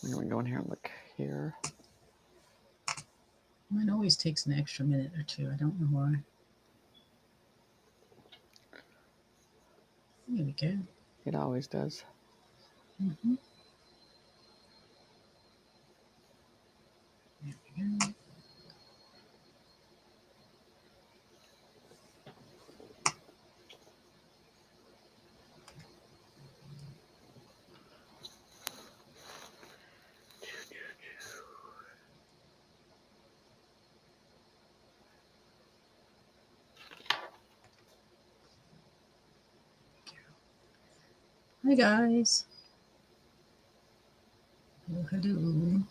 I'm going to go in here and look here. Mine always takes an extra minute or two. I don't know why. There we go. It always does. Mm-hmm. There we go. Hi guys. Hello, hello.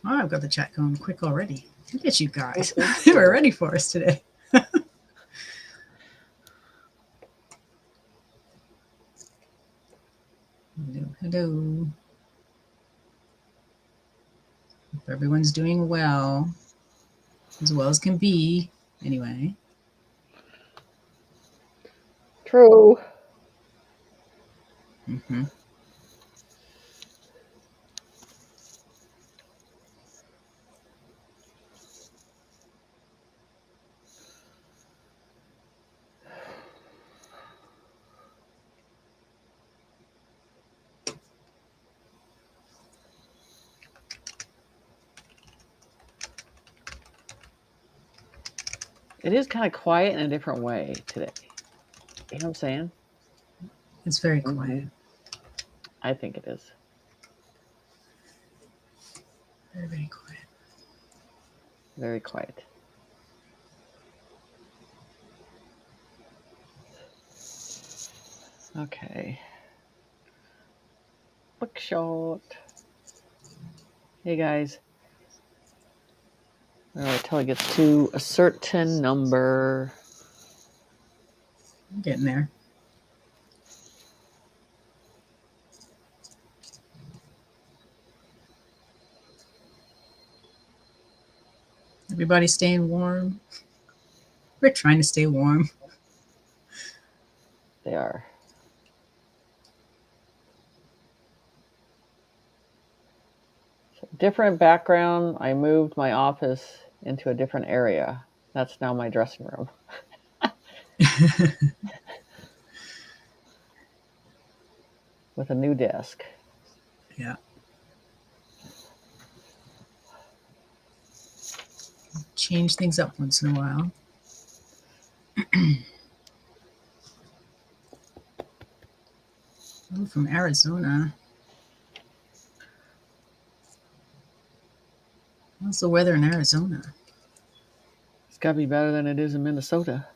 Oh, I've got the chat going quick already. Look at you guys. They were ready for us today. Hello, hello. Hope everyone's doing well as can be. Anyway. True. Mm-hmm. It is kind of quiet in a different way today. You know what I'm saying? It's very quiet. Mm-hmm. I think it is. Very, very quiet. Very quiet. Okay. Bookshot. Hey guys. All right, till it gets to a certain number. I'm getting there. Everybody staying warm. We're trying to stay warm. They are. So, different background. I moved my office into a different area. That's now my dressing room. With a new desk. Yeah. Change things up once in a while. Oh, from Arizona. How's the weather in Arizona? It's got to be better than it is in Minnesota.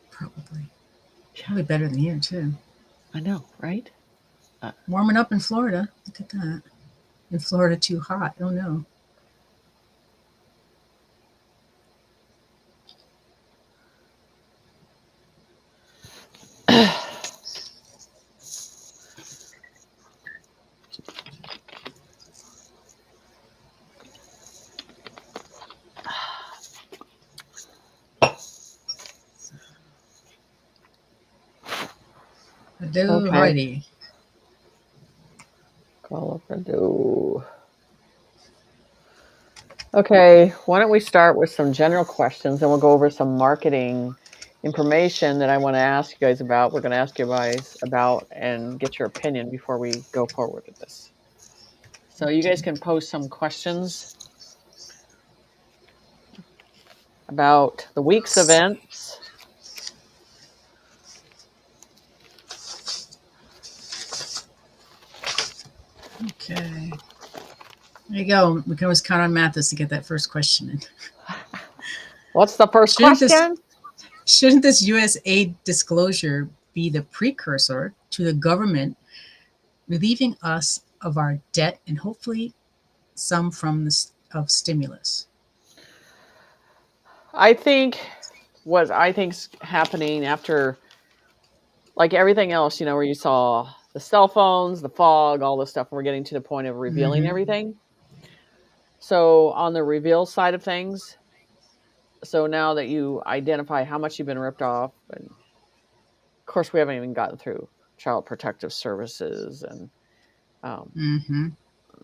Probably. Probably better than here, too. I know, right? Warming up in Florida. Look at that. In Florida, too hot. Oh, no. Hello, Okay. Heidi. Call up Purdue. Okay, why don't we start with some general questions and we'll go over some marketing information that I want to ask you guys about. We're going to ask you guys about and get your opinion before we go forward with this. So you guys can post some questions about the week's events. Okay. There you go. We can always count on Mathis to get that first question in. What's the first question? Shouldn't this U.S. aid disclosure be the precursor to the government relieving us of our debt and hopefully some of stimulus? I think what I think's happening after, like everything else, you know, where you saw the cell phones, the fog, all this stuff, we're getting to the point of revealing everything. So on the reveal side of things, So now that you identify how much you've been ripped off, and of course, we haven't even gotten through child protective services and um, Mm-hmm.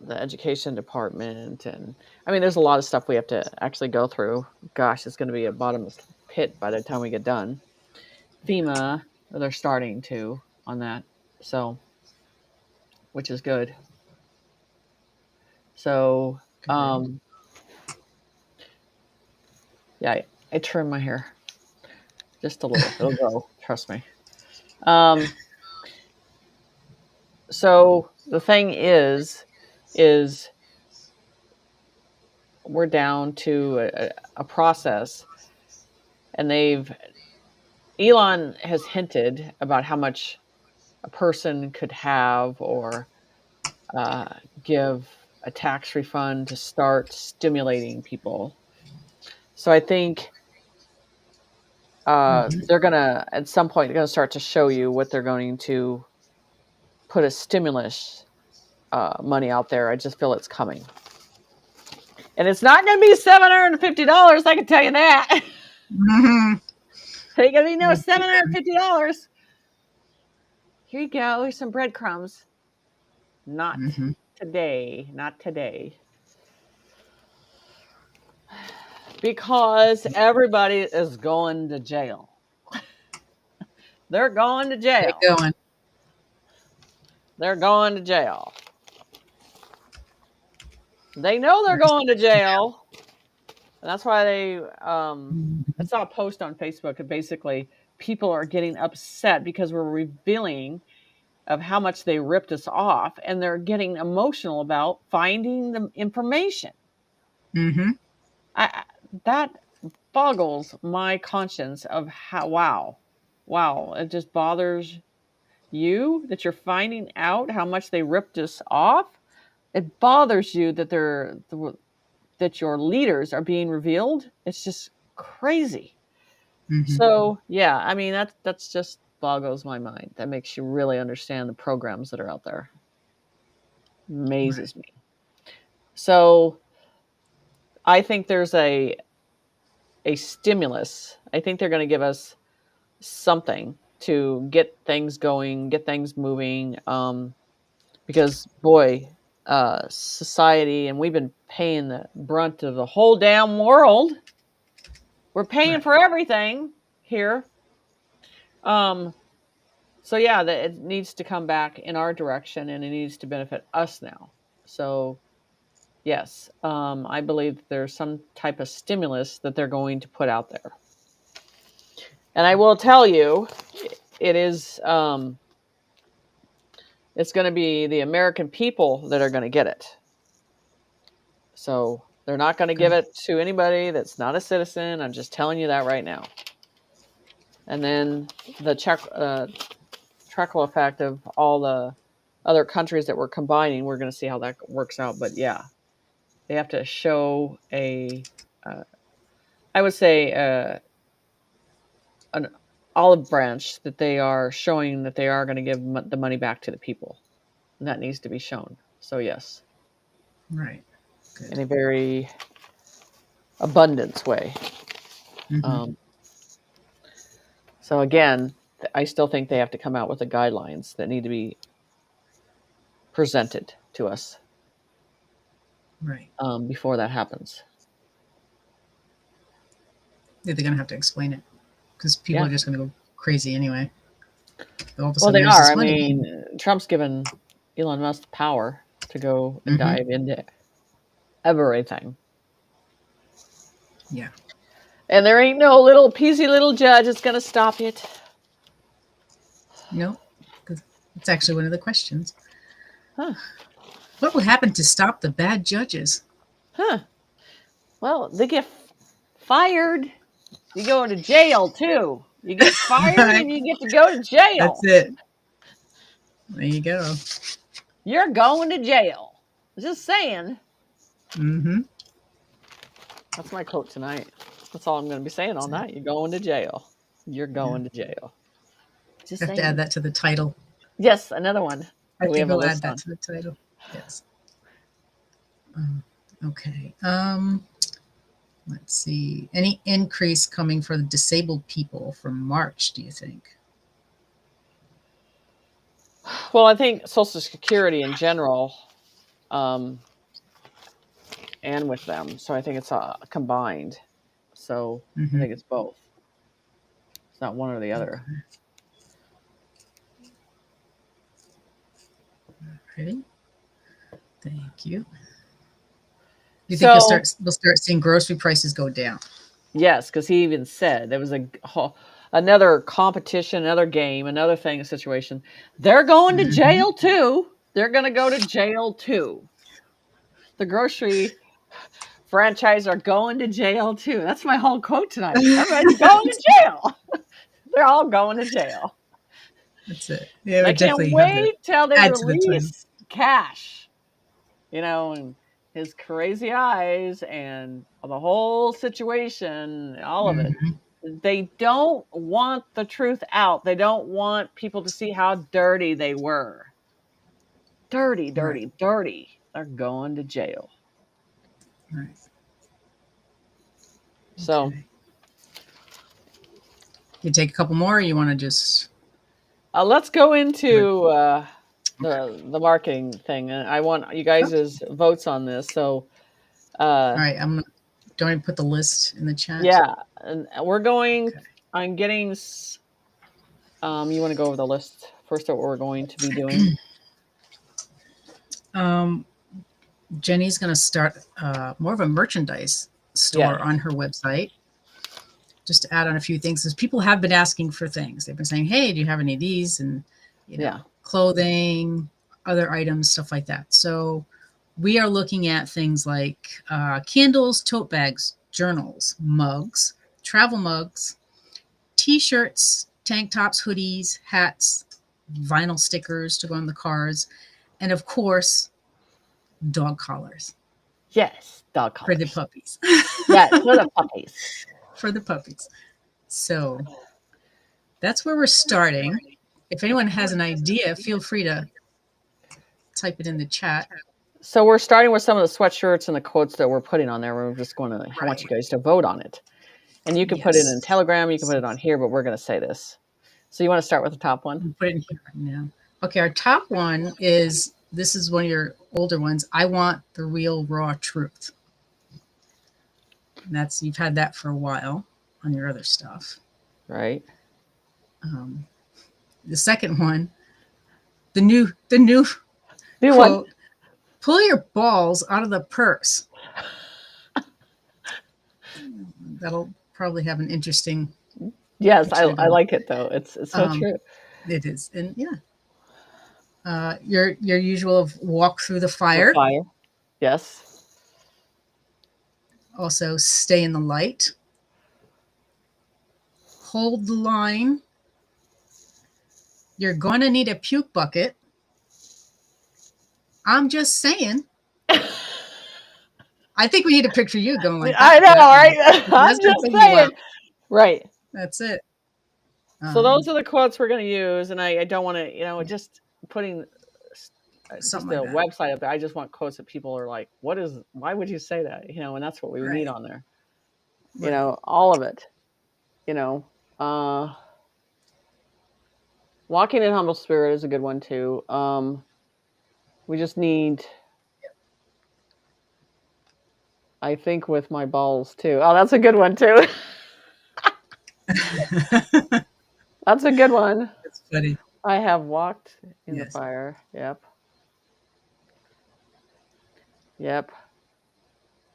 the education department. And I mean, there's a lot of stuff we have to actually go through. Gosh, it's going to be a bottomless pit by the time we get done. FEMA, they're starting to on that. So, which is good. So, Good. yeah, I trim my hair just a little. It'll go. Trust me. Um, so the thing is we're down to a process, and Elon has hinted about how much a person could have or give a tax refund to start stimulating people. So I think Mm-hmm. they're gonna at some point they're gonna start to show you what they're going to put a stimulus money out there. I just feel it's coming, and it's not going to be $750. I can tell you that. Mm-hmm. Ain't gonna be no Like, $750. Here you go. Here's some breadcrumbs. Not mm-hmm. today. Not today. Because everybody is going to jail. They're going to Get jail. going. They're going to jail. They know they're We're going to starting jail. And that's why I now. saw a post on Facebook, and basically people are getting upset because we're revealing of how much they ripped us off, and they're getting emotional about finding the information. Mm-hmm. I that boggles my conscience of how wow, it just bothers you that you're finding out how much they ripped us off. It bothers you that that your leaders are being revealed. It's just crazy. Mm-hmm. So yeah, I mean that's just boggles my mind. That makes you really understand the programs that are out there. Right. Amazes me. So I think there's a stimulus. I think they're going to give us something to get things going, get things moving. Because boy, society, and we've been paying the brunt of the whole damn world. We're paying Right. for everything here. Um, so yeah, that it needs to come back in our direction, and it needs to benefit us now. So yes, I believe that there's some type of stimulus that they're going to put out there. And I will tell you, it is it's going to be the American people that are going to get it. So they're not going to give Good. it to anybody that's not a citizen. I'm just telling you that right now. And then the trickle effect of all the other countries that we're combining, we're going to see how that works out. But yeah, they have to show uh, I would say, an olive branch that they are showing that they are going to give the money back to the people. And that needs to be shown. So yes, Right. in Good. a very abundance way. Mm-hmm. Um, so again, I still think they have to come out with the guidelines that need to be presented to us Right. before that happens. Yeah, they're gonna have to explain it because people Yeah. are just gonna go crazy anyway. All of a Well, sudden, they there's are. this I money. mean, Trump's given Elon Musk the power to go and Mm-hmm. dive into everything. Yeah. And there ain't no little peasy little judge that's going to stop it. No, because it's actually one of the questions. Huh. What will happen to stop the bad judges? Huh. Well, they get fired. You go to jail too. You get fired Right. and you get to go to That's jail. it. There you go. You're going to jail. Just saying. Mm-hmm. That's my quote tonight. That's all I'm going to be saying all That's it. night. You're going to jail. You're Yeah. going to jail. I Just have to add saying. that to the title. Yes, another one I that we think have a we'll add list that on. to the title. Yes. Okay. Let's see. Any increase coming for the disabled people for March, do you think? Well, I think Social Security in general, um, and with them. So I think it's combined. So I Mm-hmm. think it's both. It's not one or the other. Okay. Ready? Thank you. You think So we'll start seeing grocery prices go down? yes, because he even said there was another competition, another game, another thing, a situation. They're going to Mm-hmm. jail too. They're going to go to jail too. The grocery franchise are going to jail too. That's my whole quote tonight. Everybody's going to jail. They're all going to jail. That's it. Yeah, And I we can't definitely have to wait till they add to the title. release Cash, and his crazy eyes and the whole situation, all of it. Mm-hmm. They don't want the truth out. They don't want people to see how dirty they were. Dirty, Right. dirty, dirty. They're going to jail. Right. So Okay. You take a couple more, or you want to just let's go do it? into Okay. the marketing thing. And I want you Okay. guys' votes on this. So All uh, right. I'm gonna. Don't I put the list in the chat? yeah, and we're going. Okay. I'm getting. You want to go over the list first of what we're going to be doing? Um, Jenny's gonna start more of a merchandise store Yes. on her website. Just to add on a few things, because people have been asking for things. They've been saying, "Hey, do you have any of these?" And Yeah. clothing, other items, stuff like that. So we are looking at things like candles, tote bags, journals, mugs, travel mugs, t-shirts, tank tops, hoodies, hats, vinyl stickers to go on the cars, and of course, dog collars Yes. Dog for the collars. puppies. Yes. For the puppies. For the puppies. So that's where we're starting. If anyone has an idea, feel free to type it in the chat. So we're starting with some of the sweatshirts and the quotes that we're putting on there. We're just going to. I want Right. you guys to vote on it, and you can put it in Yes. Telegram. You can put it on here, but we're going to say this. So you want to start with the top one? I'll put it in here right now. Okay, our top one is this is one of your older ones. I want the real raw truth. And that's you've had that for a while on your other stuff. Right. Um, the second one, the new New one. quote: "Pull your balls out of the purse." That'll probably have an interesting Yes, picture to I go with. like it though. It's so true. It is, and yeah, your usual of walk through the The fire. fire. Yes. Also, stay in the light. Hold the line. You're going to need a puke bucket. I'm just saying. I think we need a picture of you going like I that know, for that one. right? That's I'm going to just put you saying. out. Right. That's it. So those Um, are the quotes we're going to use, and I don't want to, yeah, just putting just something the like that. website up there. I just want quotes that people are like, "What is? Why would you say that?" And that's what we need Right. on there. Right. All of it. You know, uh, walking in humble spirit is a good one too. We just need, I think, with my balls too. Oh, that's a good one too. That's a good one. That's funny. I have walked in the Yes. fire. Yep. Yep.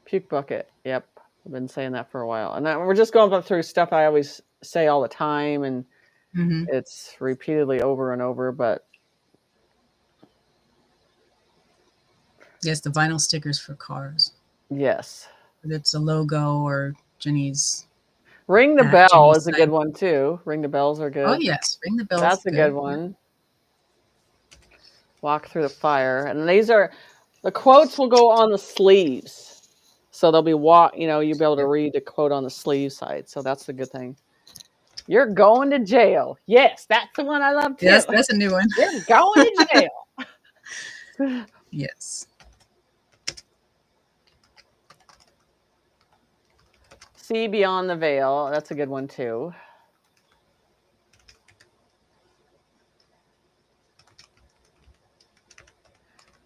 Puke bucket. Yep. I've been saying that for a while. And we're just going through stuff I always say all the time, and Mm-hmm. it's repeatedly over and over. But Yes, the vinyl stickers for cars. yes. Whether it's a logo or Jenny's Ring the at bell Jenny's is a good site. one too. Ring the bells are Oh good. yes, ring the bells. That's a good Good. Yeah. one. Walk through the fire. And these are the quotes will go on the sleeves. So they'll be you'll be able to Yep. read the quote on the sleeve side. So that's the good thing. You're going to jail. Yes, that's the one I love too. Yes, that's a new one. You're going to jail. Yes. See beyond the veil. That's a good one too.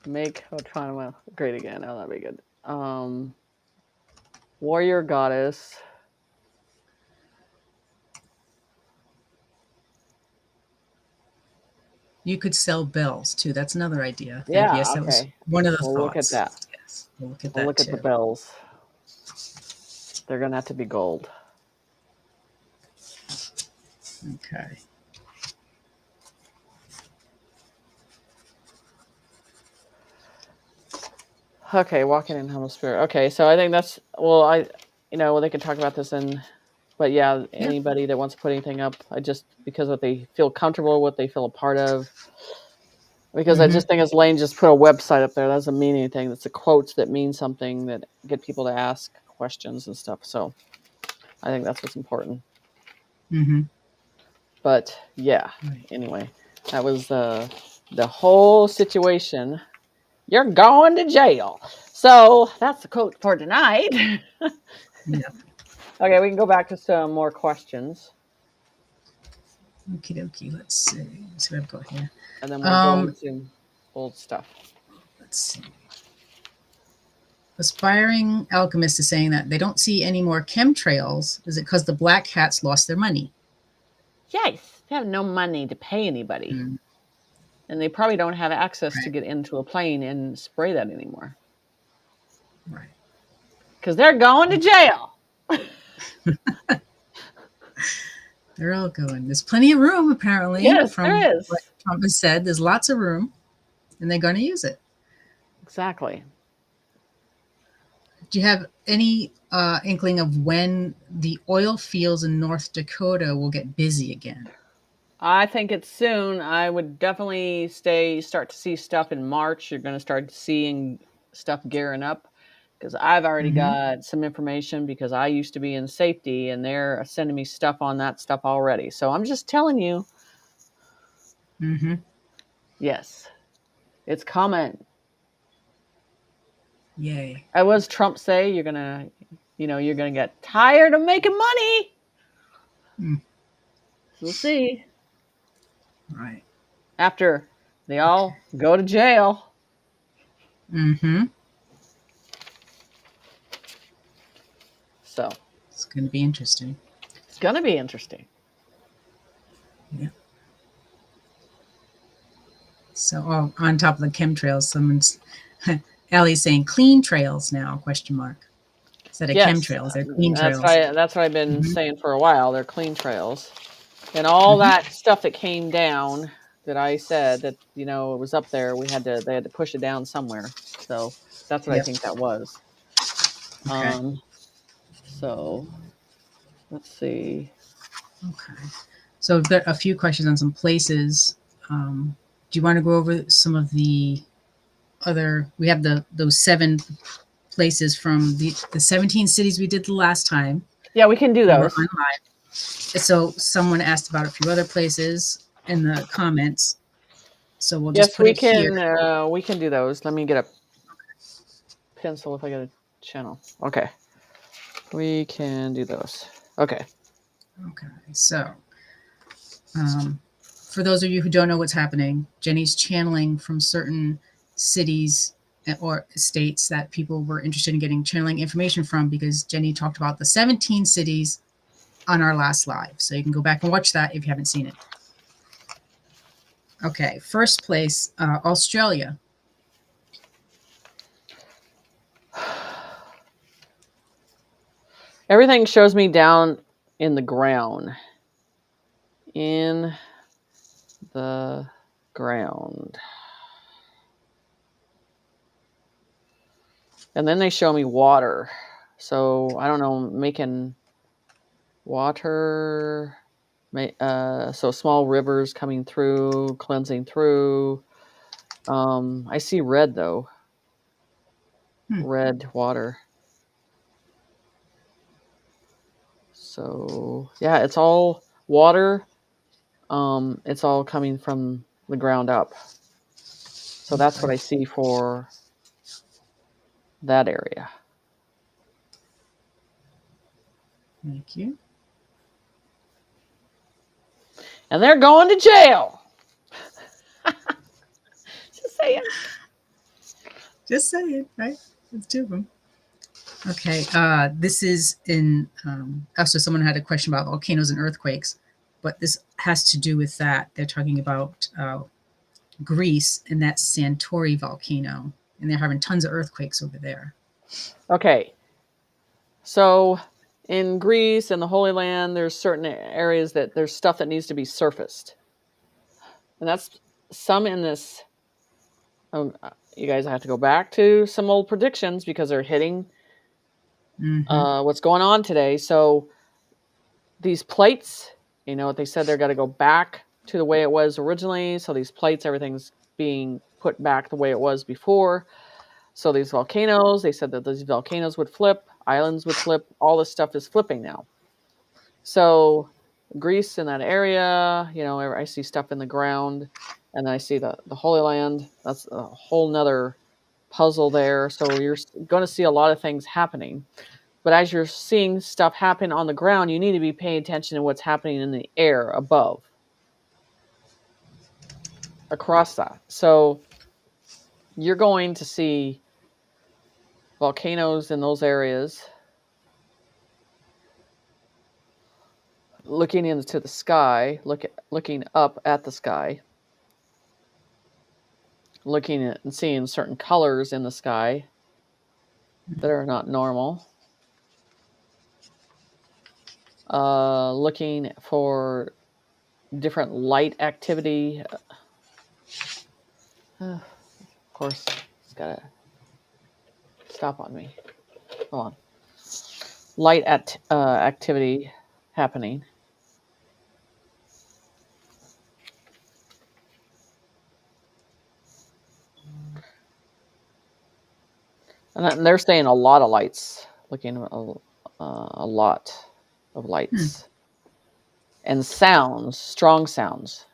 Make Otrama great again. Oh, that'd be good. Warrior goddess. You could sell bells too. That's another idea. I think, Yeah, yes, that was okay. one of the We'll look at thoughts. that. Yes, we'll look at We'll that look at the too. bells. They're gonna have to be gold. Okay. Okay, walking in humble spirit. Okay, so I think that's well, they could talk about this but yeah, Yeah. anybody that wants to put anything up, I just because what they feel comfortable, what they feel a part of. Because I Mm-hmm. just think as Lane just put a website up there, that doesn't mean anything. It's the quotes that mean something that get people to ask questions and stuff. So I think that's what's important. Mm-hmm. But yeah, Right. anyway, that was the whole situation. You're going to jail. So that's the quote for tonight. Yeah. Okay, we can go back to some more questions, Okie dokie. Let's see. Let's see what I've got here. and then we'll go Um, into old stuff. let's see. Aspiring alchemist is saying that they don't see any more chemtrails. Is it because the black hats lost their money? Yes, they have no money to pay anybody, Mm, and they probably don't have access to right. get into a plane and spray that anymore Right. because they're going to jail. They're all going. There's plenty of room, apparently, Yes, from there what is. Trump has said. There's lots of room, and they're going to use it. Exactly. Do you have any inkling of when the oil fields in North Dakota will get busy again? I think it's soon. I would definitely start to see stuff in March. You're going to start seeing stuff gearing up because I've already Mm-hmm. got some information because I used to be in safety and they're sending me stuff on that stuff already. So I'm just telling you, Mm-hmm. yes, it's coming. Yay. What was Trump say? You're gonna get tired of making money. Mm, We'll see right. after they all go to jail. Mm-hmm. So It's going to be interesting. it's gonna be interesting. Yeah. So, on top of the chemtrails, someone's Allie's saying clean trails now? Question mark. Instead of Yes, chemtrails, they're clean trails. that's what I've been Mm-hmm. saying for a while. They're clean trails, and all Mm-hmm. that stuff that came down that I said that it was up there. They had to push it down somewhere. So that's what I Yep. think that was. Okay. Um, so let's see. Okay. So I've got a few questions on some places. Do you want to go over some of the other? We have those 7 places from the 17 cities we did the last time. Yeah, we can do We were those. on live. So someone asked about a few other places in the comments. So we'll just Yes, put it here. we can do those. Let me get a pencil if I get a channel. Okay. We can do those. Okay. Okay. So for those of you who don't know what's happening, Jenny's channeling from certain cities or states that people were interested in getting channeling information from because Jenny talked about the 17 cities on our last live. So you can go back and watch that if you haven't seen it. Okay, first place, Australia. Everything shows me down in the ground. In the ground. And then they show me water. So I don't know, making water, so small rivers coming through, cleansing through. I see red though. Red water. So yeah, it's all water. It's all coming from the ground up. So that's what I see for that area. Thank you. And they're going to jail. Just saying. Just saying, right? There's two of them. Okay, this is in. Also, someone had a question about volcanoes and earthquakes, but this has to do with that. They're talking about Greece and that Santori volcano, and they're having tons of earthquakes over there. Okay. So in Greece and the Holy Land, there's certain areas that there's stuff that needs to be surfaced. And that's some in this. You guys have to go back to some old predictions because they're hitting Mm-hmm. what's going on today. So these plates, you know what they said, they're got to go back to the way it was originally. So these plates, everything's being put back the way it was before. So these volcanoes, they said that these volcanoes would flip, islands would flip, all this stuff is flipping now. So Greece in that area, you know, I see stuff in the ground, and then I see the Holy Land. That's a whole nother puzzle there. So you're going to see a lot of things happening. But as you're seeing stuff happen on the ground, you need to be paying attention to what's happening in the air above, across that. So you're going to see volcanoes in those areas, looking into the sky, looking up at the sky, looking at and seeing certain colors in the sky that are not normal. Looking for different light activity. Of course, it's gotta stop on me. Hold on. Light activity happening. And they're saying a lot of lights, looking a lot of lights. And sounds, strong sounds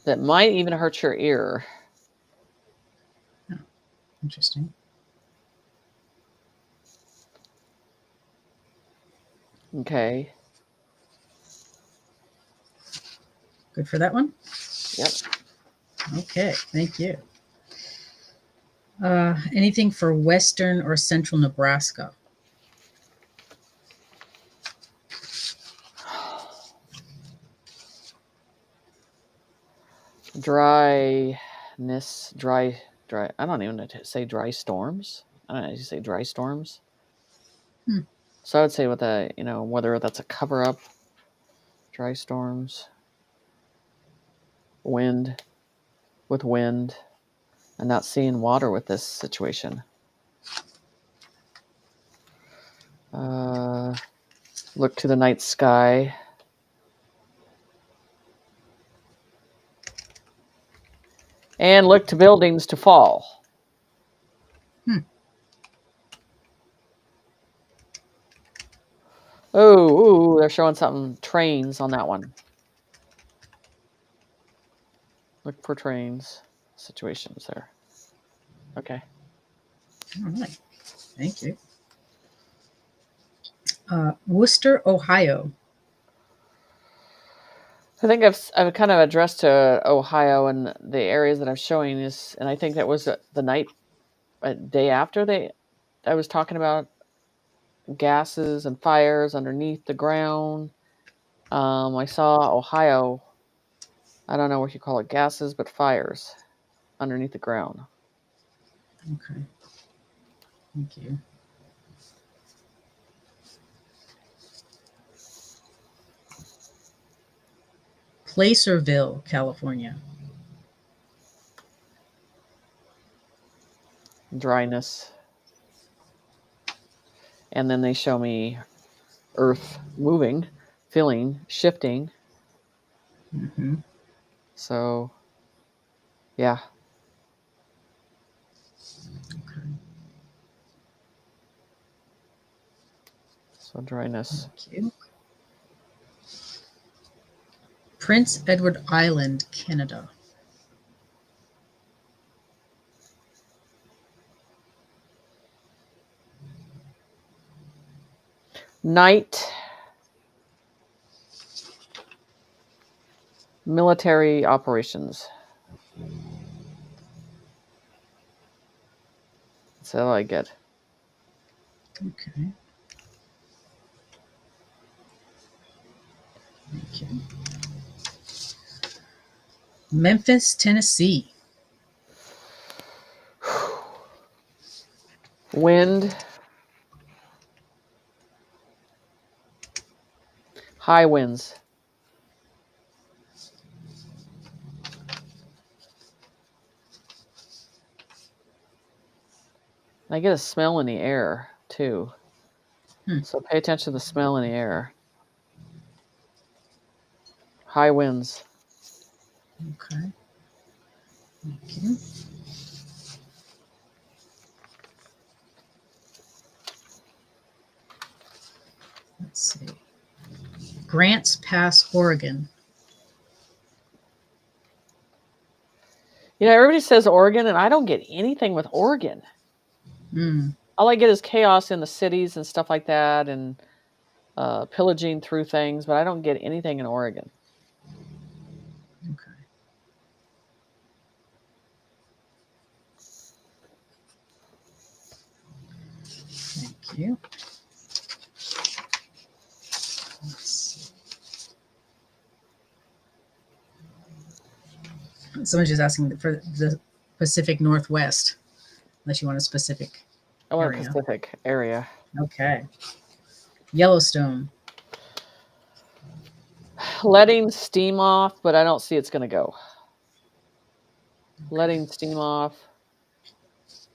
that might even hurt your ear. Oh, interesting. Okay. Good for that one? Yep. Okay, thank you. Anything for western or central Nebraska? Dryness, dry. I don't even know to say dry storms. I don't know. You say dry storms. Hmm. So I would say with a, you know, whether that's a cover up, dry storms, wind, with wind, and not seeing water with this situation. Look to the night sky. And look to buildings to fall. Hmm. Oh, they're showing something. Trains on that one. Look for trains. Situations there. Okay. All right, thank you. Worcester, Ohio. I think I've kind of addressed to Ohio and the areas that I'm showing is, and I think that was the night, day after I was talking about gases and fires underneath the ground. I saw Ohio. I don't know what you call it, gases, but fires underneath the ground. Okay, thank you. Placerville, California. Dryness. And then they show me Earth moving, feeling, shifting. Mm-hmm. So, yeah. Okay, So dryness. thank you. Prince Edward Island, Canada. Night military operations. That's all I get. Okay. Thank you. Memphis, Tennessee. Wind, high winds. I get a smell in the air too. Hmm. So pay attention to the smell in the air. High winds. Okay. Thank you. Let's see. Grants Pass, Oregon. You know, everybody says Oregon, and I don't get anything with Oregon. Hmm. All I get is chaos in the cities and stuff like that, and pillaging through things, but I don't get anything in Oregon. Okay. Thank you. Let's see. Someone's just asking for the Pacific Northwest, unless you want a specific I want a area. Pacific area. Okay. Yellowstone. Letting steam off, but I don't see it's going to go. Letting steam off.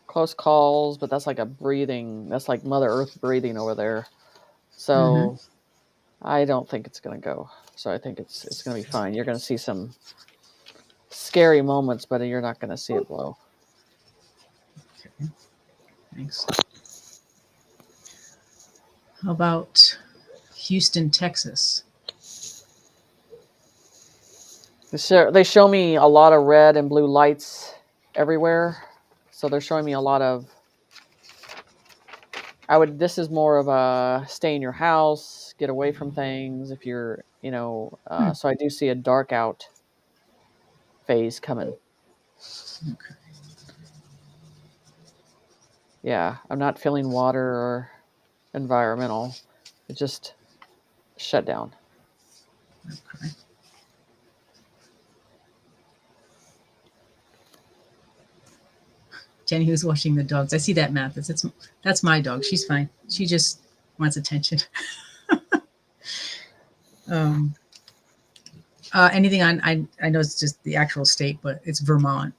Close calls, but that's like a breathing. That's like Mother Earth breathing over there. So I don't think it's going to go. So I think it's going to be fine. You're going to see some scary moments, but you're not going to see it blow. Okay. Thanks. How about Houston, Texas? They show me a lot of red and blue lights everywhere. So they're showing me a lot of. This is more of a stay in your house, get away from things if you're, so I do see a dark out phase coming. Okay. Yeah, I'm not feeling water or environmental. It just shut down. Okay. Jenny, who's watching the dogs? I see that map. That's my dog. She's fine. She just wants attention. um, anything on? I know it's just the actual state, but it's Vermont.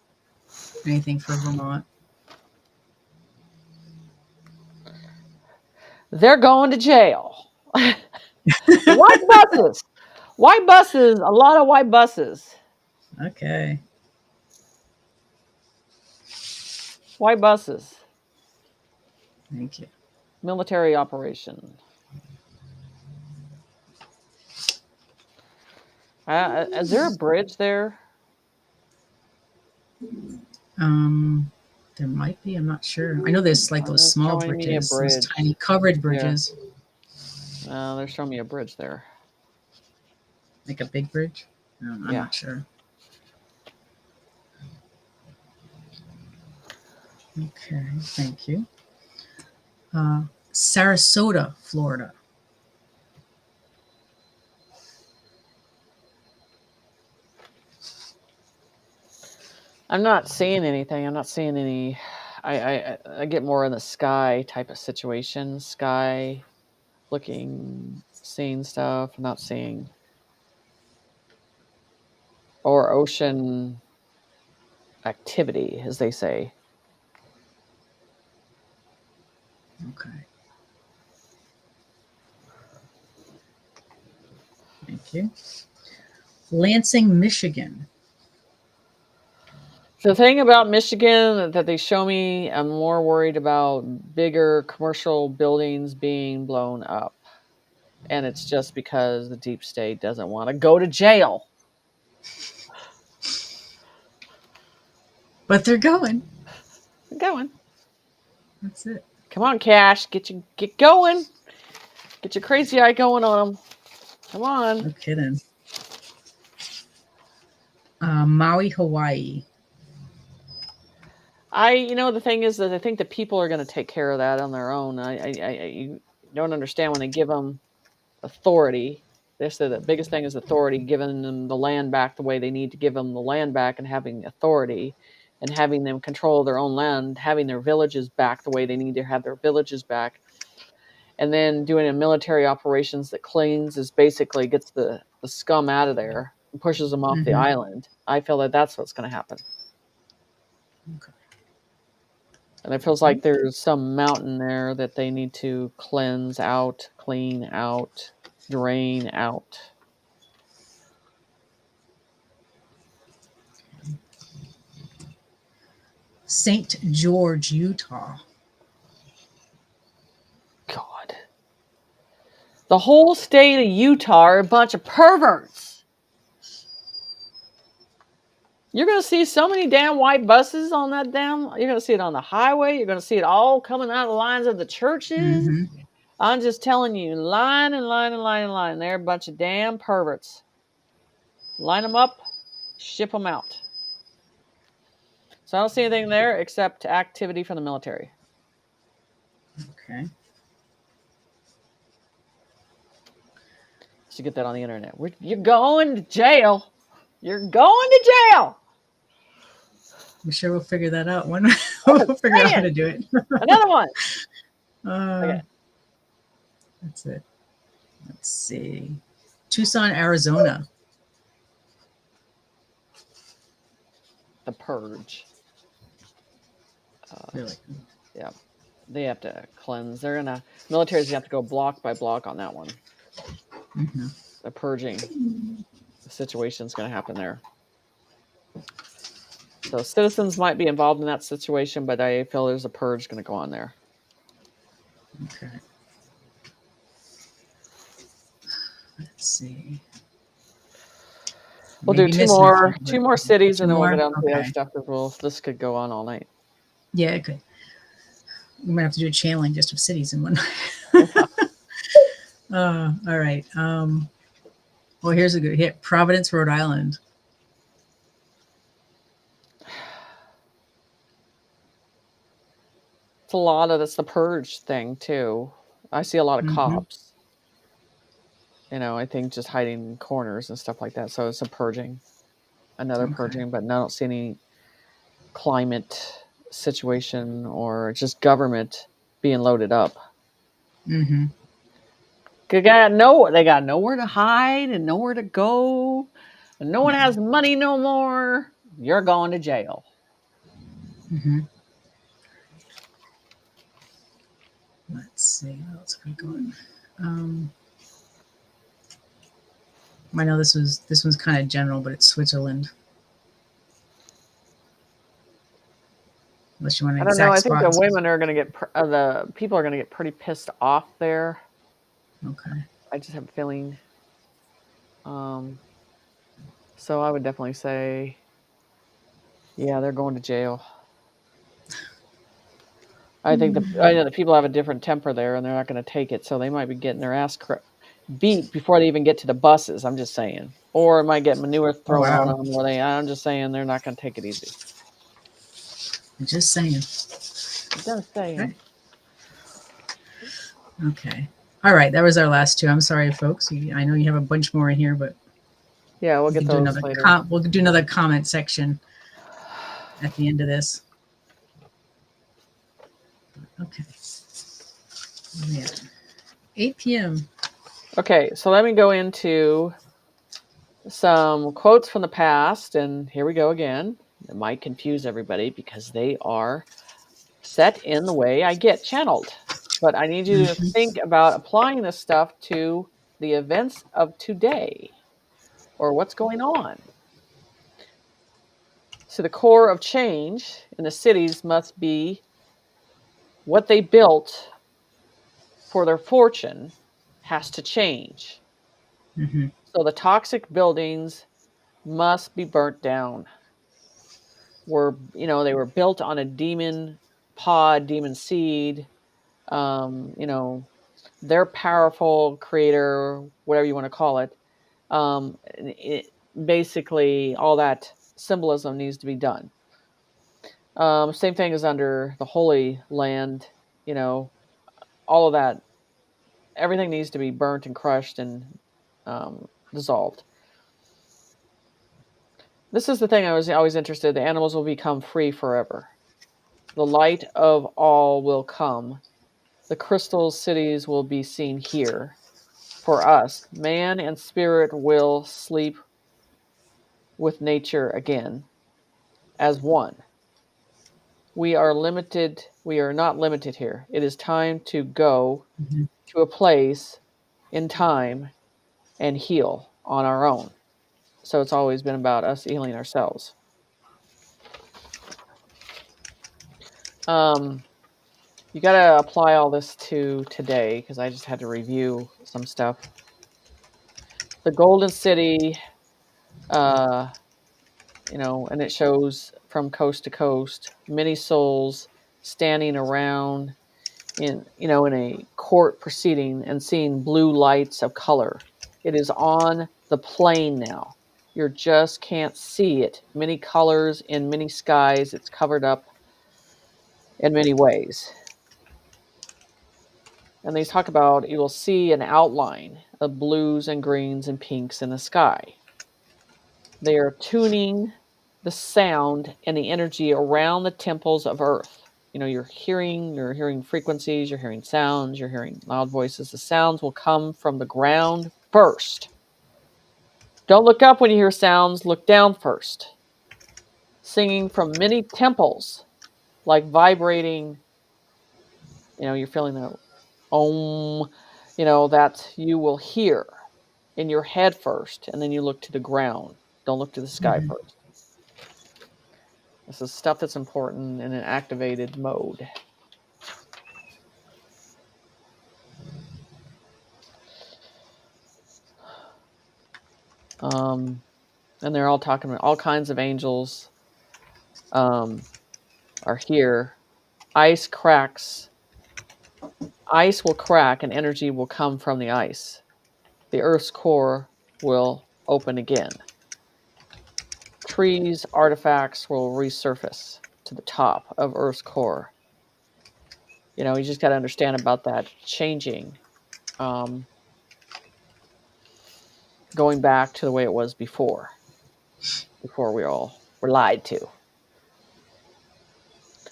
Anything for Vermont? They're going to jail. White buses. White buses. A lot of white buses. Okay. White buses. Thank you. Military operation. Is there a bridge there? There might be. I'm not sure. I know there's like those They're small showing me a bridges, those bridge. tiny covered bridges. They're showing me a bridge there. Like a big bridge? No, I'm not sure. Okay, thank you. Sarasota, Florida. I'm not seeing anything. I'm not seeing any. I get more in the sky type of situation. Sky, looking, seeing stuff. I'm not seeing or ocean activity, as they say. Okay. Thank you. Lansing, Michigan. The thing about Michigan that they show me, I'm more worried about bigger commercial buildings being blown up. And it's just because the deep state doesn't want to go to jail. But they're going. They're going. That's it. Come on, Cash, get going. Get your crazy eye going on them. Come on. Okay then. Maui, Hawaii. The thing is that I think the people are going to take care of that on their own. You don't understand when they give them authority. They say the biggest thing is authority, giving them the land back the way they need to give them the land back, and having authority, and having them control their own land, having their villages back the way they need to have their villages back, and then doing a military operations that cleans is basically gets the scum out of there and pushes them off the Mm-hmm. island. I feel that that's what's going to happen. Okay. And it feels like there's some mountain there that they need to cleanse out, clean out, drain out. St. George, Utah. God. The whole state of Utah are a bunch of perverts. You're going to see so many damn white buses on that damn. You're going to see it on the highway. You're going to see it all coming out of the lines of the churches. Mm-hmm. I'm just telling you, line and line and line and line. They're a bunch of damn perverts. Line them up, ship them out. So I don't see anything there except activity from the military. Okay. Should get that on the internet. You're going to jail. You're going to jail. I'm sure we'll figure that out. We'll figure out how to do it. Another one. Okay. That's it. Let's see. Tucson, Arizona. The purge. Really? Yeah. They have to cleanse. Military's have to go block by block on that one. Mm-hmm. The purging. The situation's going to happen there. So citizens might be involved in that situation, but I feel there's a purge going to go on there. Okay. Let's see. We'll do two more cities, and then we'll get on to the other Okay. stuff because this could go on all night. Yeah, it could. We might have to do a channeling just of cities in one. All right. Well, here's a good hit. Providence, Rhode Island. It's a lot of that's the purge thing too. I see a lot of cops. I think just hiding in corners and stuff like that. So it's a purging, another purging, but I don't see any climate situation or just government being loaded up. Mm-hmm. They got nowhere to hide and nowhere to go, and no one has money no more. You're going to jail. Mm-hmm. Let's see what else can we go on. I know this one's kind of general, but it's Switzerland. Unless you want an exact I don't know. I think spot. the women are going to the people are going to get pretty pissed off there. Okay. I just have a feeling. So I would definitely say, yeah, they're going to jail. I think I know the people have a different temper there, and they're not going to take it, so they might be getting their ass beat before they even get to the buses. I'm just saying, or it might get manure thrown on them. I'm just saying they're not going to take it easy. I'm just saying. Just saying. Okay. All right. That was our last two. I'm sorry, folks. I know you have a bunch more in here, but yeah, we'll get those later. We'll do another comment section at the end of this. Okay. Yeah. 8 p.m. Okay, so let me go into some quotes from the past, and here we go again. It might confuse everybody because they are set in the way I get channeled. But I need you to think about applying this stuff to the events of today or what's going on. So the core of change in the cities must be what they built for their fortune has to change. Mm-hmm. So the toxic buildings must be burnt down. They were built on a demon seed, Their powerful creator, whatever you want to call it, it basically all that symbolism needs to be done. Same thing as under the Holy Land, you know, all of that, everything needs to be burnt and crushed and dissolved. This is the thing I was always interested. The animals will become free forever. The light of all will come. The crystal cities will be seen here. For us, man and spirit will sleep with nature again as one. We are limited. We are not limited here. It is time to go Mhm. to a place in time and heal on our own. So it's always been about us healing ourselves. Um, you got to apply all this to today because I just had to review some stuff. The Golden City, uh, and it shows from coast to coast many souls standing around in a court proceeding and seeing blue lights of color. It is on the plane now. You just can't see it. Many colors in many skies. It's covered up in many ways. And they talk about you will see an outline of blues and greens and pinks in the sky. They are tuning the sound and the energy around the temples of earth. You're hearing frequencies, you're hearing sounds, you're hearing loud voices. The sounds will come from the ground first. Don't look up when you hear sounds, look down first. Singing from many temples, like vibrating, you're feeling the om, that you will hear in your head first, and then you look to the ground. Don't look to the sky Mhm. first. This is stuff that's important in an activated mode. Um, and they're all talking about all kinds of angels um, are here. Ice cracks. Ice will crack and energy will come from the ice. The Earth's core will open again. Trees, artifacts will resurface to the top of Earth's core. You just got to understand about that changing, um, going back to the way it was before we all were lied to.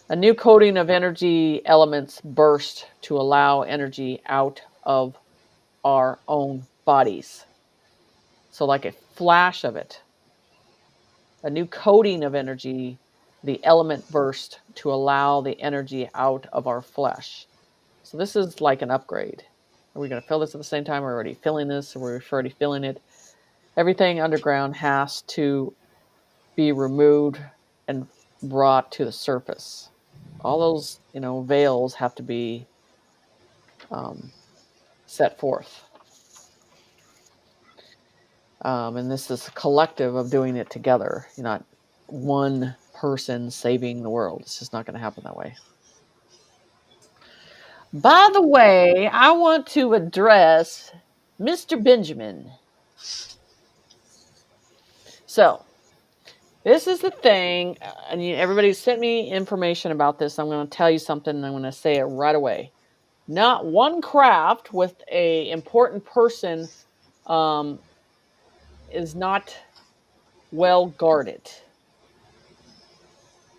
A new coating of energy elements burst to allow energy out of our own bodies. So, like a flash of it, a new coating of energy, the element burst to allow the energy out of our flesh. So, this is like an upgrade. Are we going to feel this at the same time? We're already feeling this, or we're already feeling it. Everything underground has to be removed and brought to the surface. All those, veils have to be um, set forth. And this is a collective of doing it together. You're not one person saving the world. It's just not going to happen that way. By the way, I want to address Mr. Benjamin. So, this is the thing, and everybody sent me information about this. I'm going to tell you something, and I'm going to say it right away. Not one craft with a important person um, is not well guarded.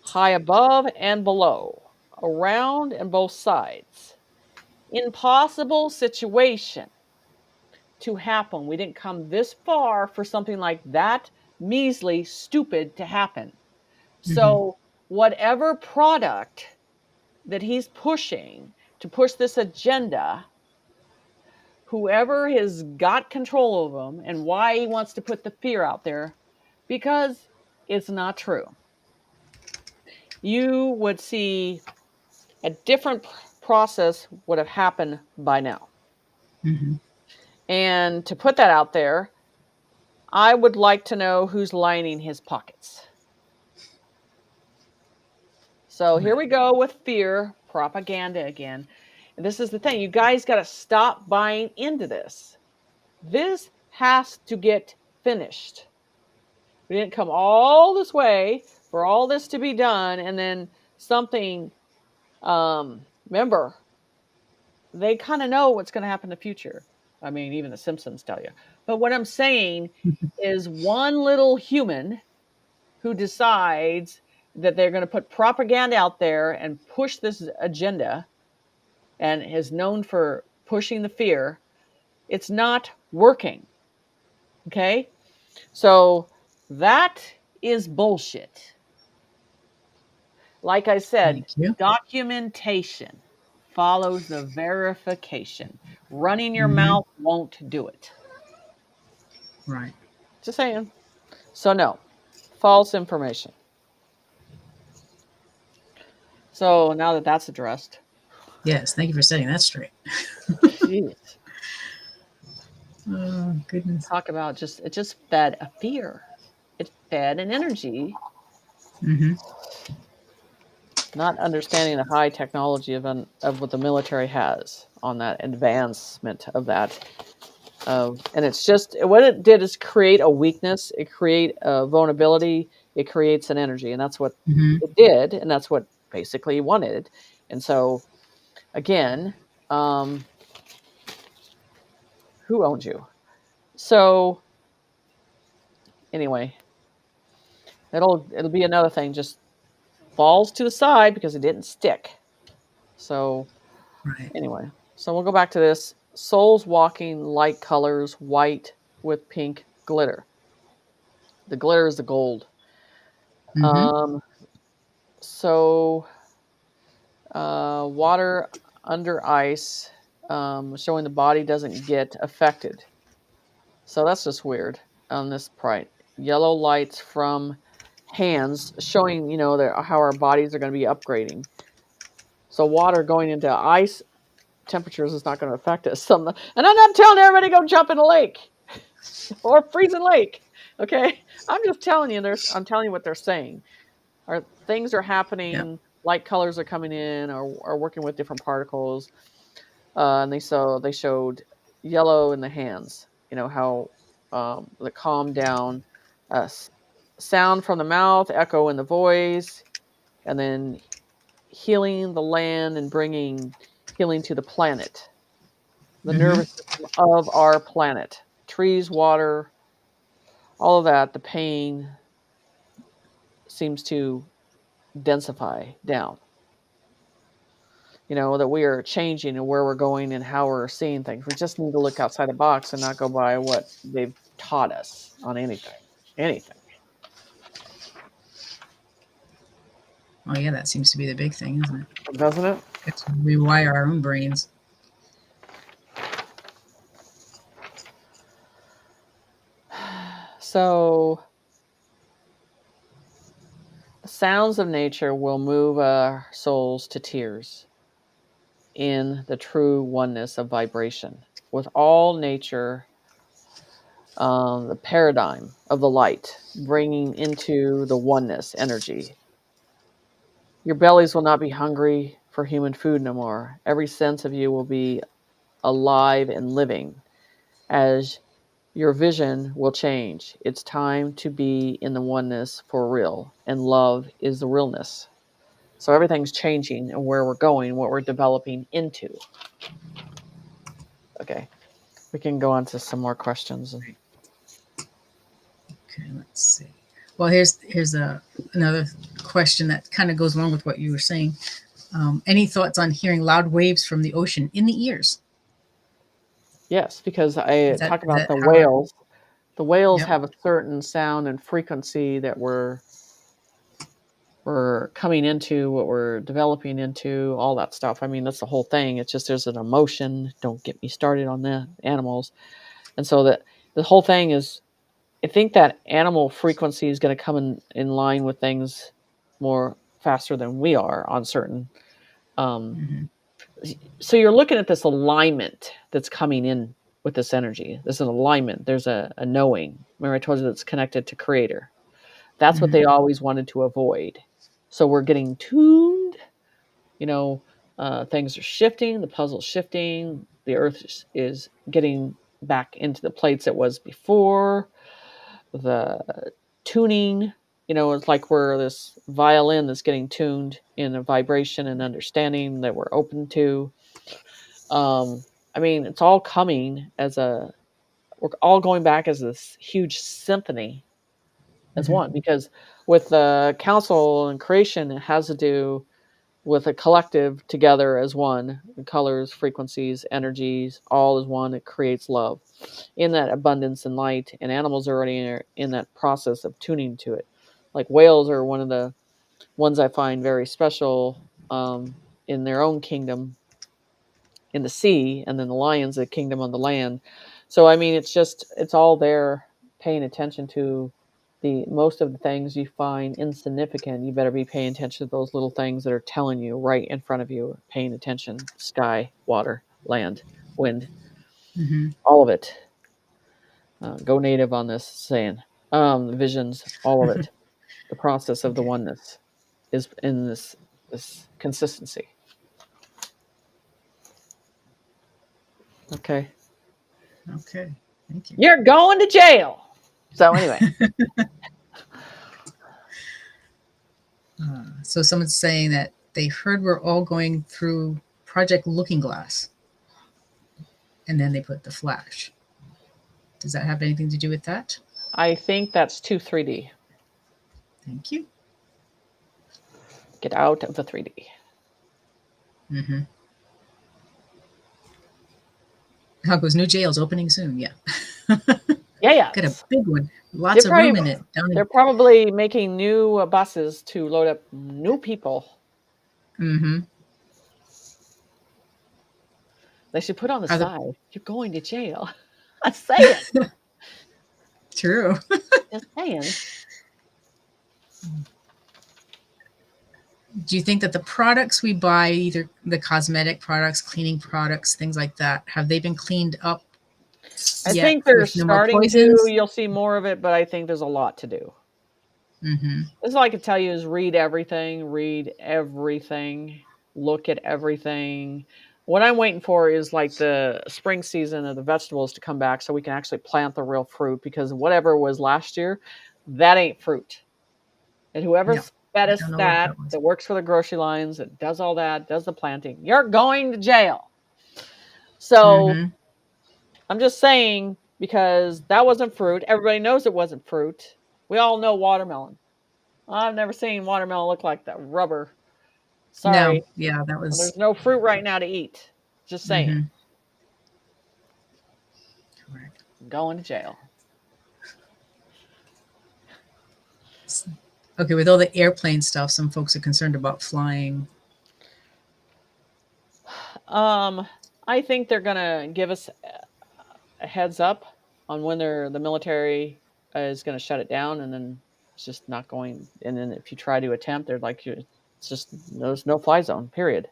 High above and below, around and both sides. Impossible situation to happen. We didn't come this far for something like that measly stupid to happen. Mhm. So, whatever product that he's pushing to push this agenda, whoever has got control of him and why he wants to put the fear out there, because it's not true. You would see a different process would have happened by now. Mhm. And to put that out there, I would like to know who's lining his pockets. So here Right. we go with fear propaganda again. this is the thing. You guys got to stop buying into this. This has to get finished. We didn't come all this way for all this to be done and then something remember, they kind of know what's going to happen in the future. I mean, even the Simpsons tell you. But what I'm saying is one little human who decides that they're going to put propaganda out there and push this agenda and is known for pushing the fear, it's not working. Okay? So that is bullshit. Like I said, Thank you. documentation follows the verification. Running your Hmm. mouth won't do it. Right. Just saying. So, no, false information. So, now that that's addressed, Yes. Thank you for setting that straight. jeez, Oh, goodness. talk about it just fed a fear. It fed an energy, Hmm. not understanding the high technology of what the military has on that advancement of that. And it's just what it did is create a weakness, it create a vulnerability, it creates an energy, and that's what Hmm. it did, and that's what basically he wanted. And so again, um, who owns you? So anyway, it'll be another thing, just falls to the side because it didn't stick. So Right. anyway, so we'll go back to this. Souls walking light colors, white with pink glitter. The glitter is the gold. Hmm. Um, so water under ice, showing the body doesn't get affected. So that's just weird on this print. Yellow lights from hands showing, how our bodies are going to be upgrading. So water going into ice temperatures is not going to affect us. And I'm not telling everybody to go jump in a lake or freezing lake. Okay, I'm just telling you. I'm telling you what they're saying. Things are Yep. happening. Light colors are coming in, or are working with different particles. And they showed yellow in the hands. You know how the calm down, sound from the mouth, echo in the voice, and then healing the land and bringing healing to the planet, the Hmm. nervous system of our planet, trees, water, all of that. The pain seems to densify down. That we are changing and where we're going and how we're seeing things. We just need to look outside the box and not go by what they've taught us on anything. Anything, Oh, yeah. That seems to be the big thing, isn't it? doesn't it? It's rewire our own brains. So, the sounds of nature will move our souls to tears in the true oneness of vibration with all nature, the paradigm of the light, bringing into the oneness energy. Your bellies will not be hungry for human food no more. Every sense of you will be alive and living as your vision will change. It's time to be in the oneness for real, and love is the realness. So everything's changing and where we're going, what we're developing into. Okay, we can go on to some more questions. Okay. Let's see. Well, here's another question that kind of goes along with what you were saying. Any thoughts on hearing loud waves from the ocean in the ears? Yes, because I Is that talk is about that the how our? whales. The whales Yep. have a certain sound and frequency that we're coming into, what we're developing into, all that stuff. I mean, that's the whole thing. It's just there's an emotion. Don't get me started on the animals. And so that the whole thing is, I think that animal frequency is going to come in line with things more faster than we are on certain. Um, Hmm. so you're looking at this alignment that's coming in with this energy. There's an alignment. There's a knowing. Remember, I told you that's connected to Creator. That's what Hmm. they always wanted to avoid. So we're getting tuned, you know, Things are shifting, the puzzle's shifting, the earth is getting back into the plates it was before. The tuning, it's like we're this violin that's getting tuned in a vibration and understanding that we're open to. I mean, it's all coming we're all going back as this huge symphony as Hmm. one, because with the council and creation, it has to do with a collective together as one. The colors, frequencies, energies, all as one. It creates love in that abundance and light. And animals are already in that process of tuning to it. Like whales are one of the ones I find very special in their own kingdom in the sea, and then the lions, a kingdom on the land. So I mean, it's all there. Paying attention to the most of the things you find insignificant, you better be paying attention to those little things that are telling you right in front of you. Paying attention: sky, water, land, wind, Hmm. all of it. Go native on this saying. The visions, all of it. The process of the Okay. oneness is in this consistency. Okay, Okay. Thank you. you're going to jail. So anyway. So someone's saying that they heard we're all going through Project Looking Glass, and then they put the flash. Does that have anything to do with that? I think that's too 3D. Thank you. Get out of the 3D. Hmm. How goes new jails opening soon? Yeah. Yeah, Got a yes. big one. Lots They're of room probably in it. Down they're in. probably making new buses to load up new people. Hmm. They should put on the Are the side, "You're going to jail." I'm saying, true? just saying. Do you think that the products we buy, either the cosmetic products, cleaning products, things like that, have they been cleaned up I yet think they're with no more starting to. poisons? You'll see more of it, but I think there's a lot to do. Hmm. This is all I can tell you is read everything, look at everything. What I'm waiting for is like the spring season of the vegetables to come back so we can actually plant the real fruit, because whatever was last year, that ain't fruit. And No, whoever's fed I us don't know what that, that was. that works for the grocery lines, that does all that, does the planting, you're going to jail. So Hmm. I'm just saying, because that wasn't fruit. Everybody knows it wasn't fruit. We all know watermelon. I've never seen watermelon look like that rubber. No, Sorry. yeah, that Well, was. there's no fruit right now to eat. Just saying. Hmm. Correct. Going to jail. Okay, with all the airplane stuff, some folks are concerned about flying. Um, I think they're gonna give us a heads up on when the military is gonna shut it down, and then it's just not going. And then if you try to attempt, they're like, it's just there's no fly zone. Period.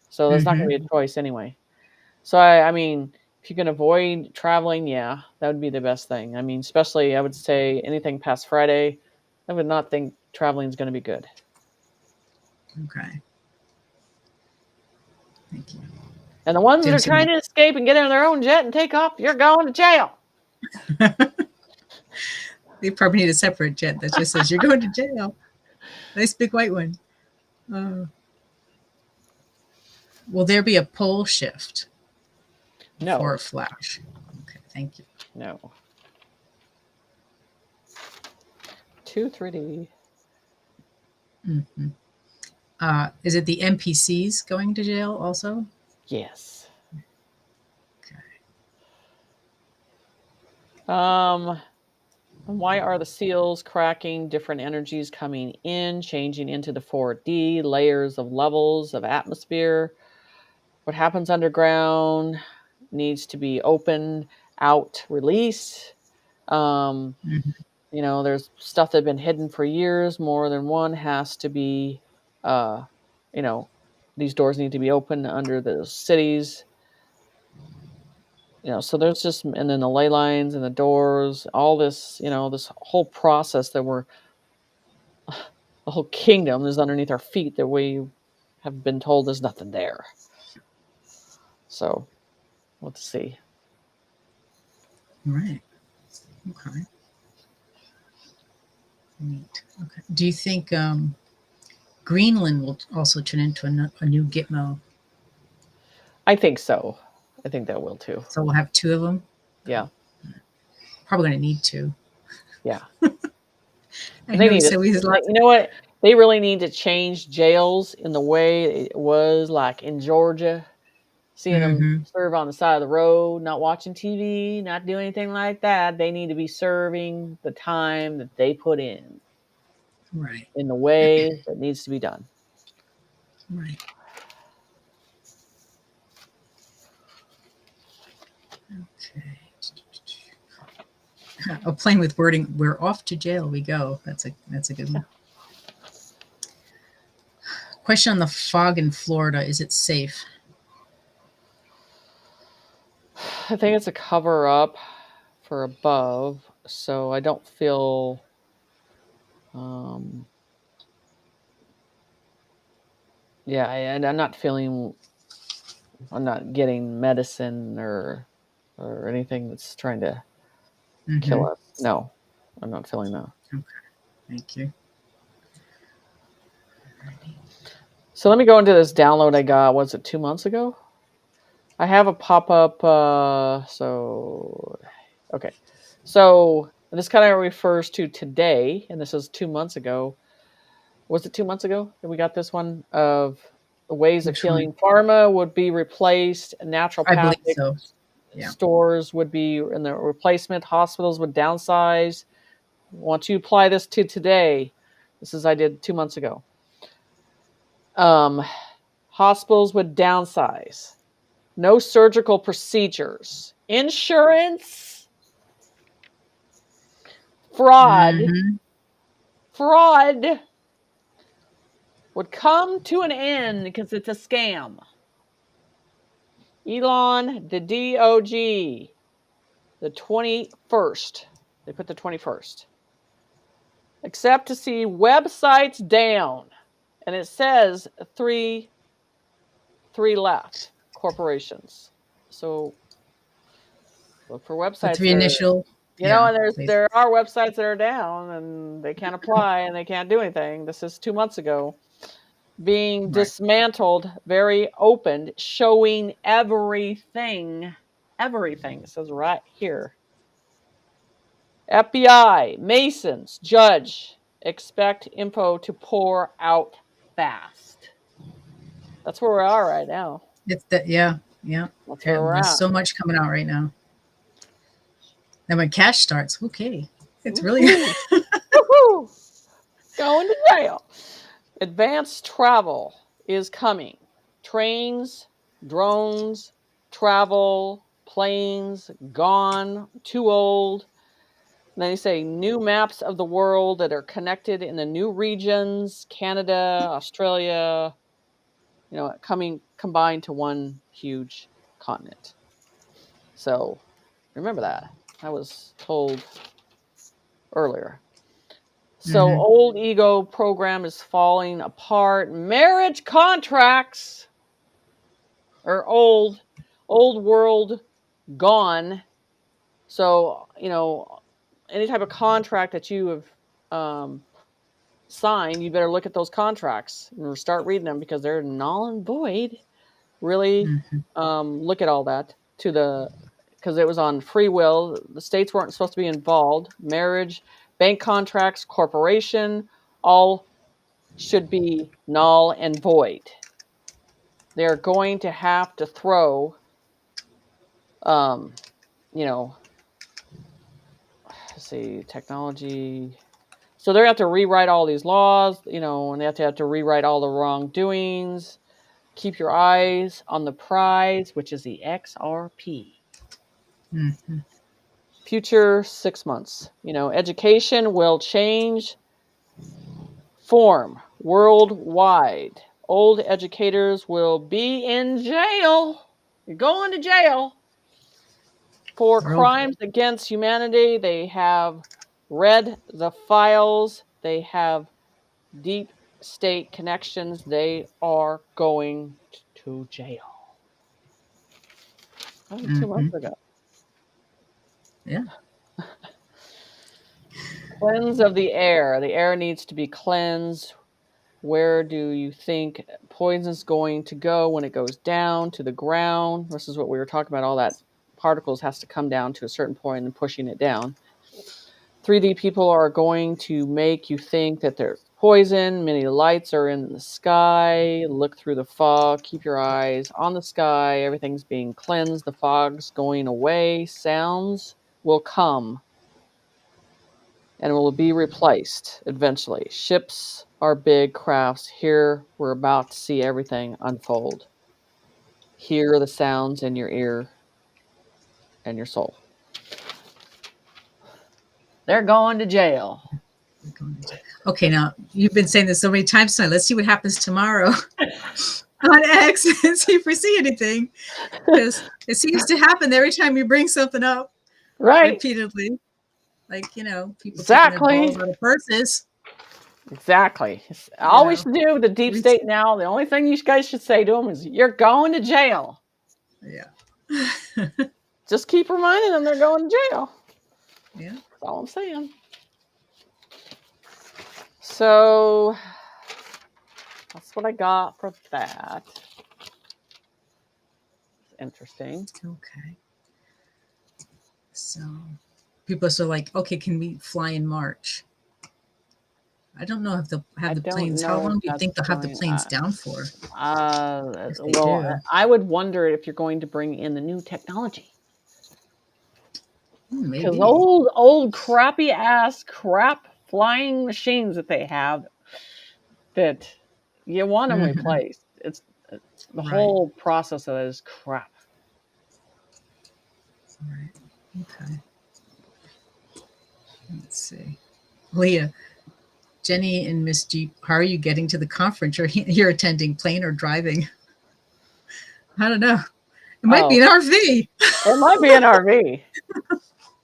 So there's not gonna Hmm. be a choice anyway. So I mean, if you can avoid traveling, yeah, that would be the best thing. I mean, especially I would say anything past Friday, I would not think traveling is going to be good. Okay, thank you. And the ones that Jim are trying said to escape and get in their own jet and take off, you're going to jail. they probably need a separate jet that just says, "You're going to jail." Nice big white one. Uh, will there be a pole shift for a No, flash? Okay, thank you. no. Two 3D. Hmm. Is it the NPCs going to jail also? Yes. Okay. Um, why are the seals cracking? Different energies coming in, changing into the 4D layers of levels of atmosphere. What happens underground needs to be opened out, released. Um, Hmm. there's stuff that's been hidden for years. More than one has to be, uh, you know, these doors need to be open under the cities. So there's just, and then the ley lines and the doors, all this, this whole process that the whole kingdom is underneath our feet that we have been told there's nothing there. So let's see. Right. Okay. Neat. Okay. Do you think Greenland will also turn into a new Gitmo? I think so. I think that will too. So we'll have two of them. Yeah. Probably going to need two. Yeah. I And they know we need to, said we had lots. you know what? They really need to change jails in the way it was like in Georgia, seeing them Mm-hmm. serve on the side of the road, not watching TV, not doing anything like that. They need to be serving the time that they put Right. in the way that needs to be done. Right. Okay. Oh, playing with wording. We're off to jail. We go. That's a good one. Question on the fog in Florida. Is it safe? I think it's a cover up for above, so I don't feel um yeah, and I'm not getting medicine or anything that's trying to Mm-hmm. kill us. No. I'm not feeling that. Okay. Thank you. So let me go into this download I got. Was it 2 months ago? I have a pop up. Okay. So this kind of refers to today, and this is 2 months ago. Was it 2 months ago that we got this one of the ways of Which one? healing? Pharma would be replaced, I believe naturopathic so. Yeah. stores would be in the replacement, hospitals would downsize. Want to apply this to today? This is I did 2 months ago. Um, Hospitals would downsize. No surgical procedures. Insurance fraud, Mm-hmm. fraud would come to an end because it's a scam. Elon, the DOG, the 21st. They put the 21st. Except to see websites down. And it says three left corporations. So look for The websites three that are, initial. you know, Yeah. and They, there are websites that are down and they can't apply and they can't do anything. This is 2 months ago. Being right. dismantled, very open, showing everything. Everything. It says right here. FBI, Masons, Judge, expect info to pour out fast. That's where we are right now. It's that. Yeah. Yeah. That's where we're There's at. so much coming out right now. And when cash starts, okay, it's really. Woohoo! Woohoo! Going to jail. Advanced travel is coming. Trains, drones, travel, planes, gone, too old. And then they say new maps of the world that are connected in the new regions, Canada, Australia, coming combined to one huge continent. So remember that. I was told earlier. So Mm-hmm. old ego program is falling apart. Marriage contracts are old world gone. So, any type of contract that you have signed, you better look at those contracts and start reading them because they're null and void. Really Mm-hmm. look at all that because it was on free will. The states weren't supposed to be involved. Marriage, bank contracts, corporation, all should be null and void. They're going to have to throw, um, you know, let's see, technology. So they have to rewrite all these laws, and they have to rewrite all the wrongdoings. Keep your eyes on the prize, which is the XRP. Mm-hmm. Future 6 months. Education will change form worldwide. Old educators will be in jail. You're going to jail for Real. crimes against humanity. They have read the files. They have deep state connections, they are going to jail. That was 2 months Hmm. ago. Yeah. Cleanse of the air. The air needs to be cleansed. Where do you think poison's going to go when it goes down to the ground? This is what we were talking about. All that particles has to come down to a certain point and pushing it down. 3D people are going to make you think that there's poison. Many lights are in the sky. Look through the fog. Keep your eyes on the sky. Everything's being cleansed. The fog's going away. Sounds will come and will be replaced eventually. Ships are big crafts. Here, we're about to see everything unfold. Hear the sounds in your ear and your soul. They're going to jail. Okay, now you've been saying this so many times tonight. Let's see what happens tomorrow on X and see if we see anything. Because it seems to happen every time you bring something up Right? repeatedly. Like, people taking their balls Exactly. out of purses, Exactly. you Always know. do the deep We, state now. The only thing you guys should say to them is, "You're going to jail." yeah. Just keep reminding them they're going to jail. Yeah. That's all I'm saying. So that's what I got for that. It's interesting. Okay. So people are so like, okay, can we fly in March? I don't know if they'll have I the don't planes. How know if long do you that's think they'll have the going. planes down for if they Well, do? I would wonder if you're going to bring in the new technology. Because Maybe. old crappy ass crap flying machines that they have, that you want them Hmm. replaced. It's the Right. whole process of it is crap. Right. Okay. Let's see. Leah, Jenny, and Miss Jeep, how are you getting to the conference you're attending? Plane or driving? I don't know. It might be Oh, an RV. it might be an RV.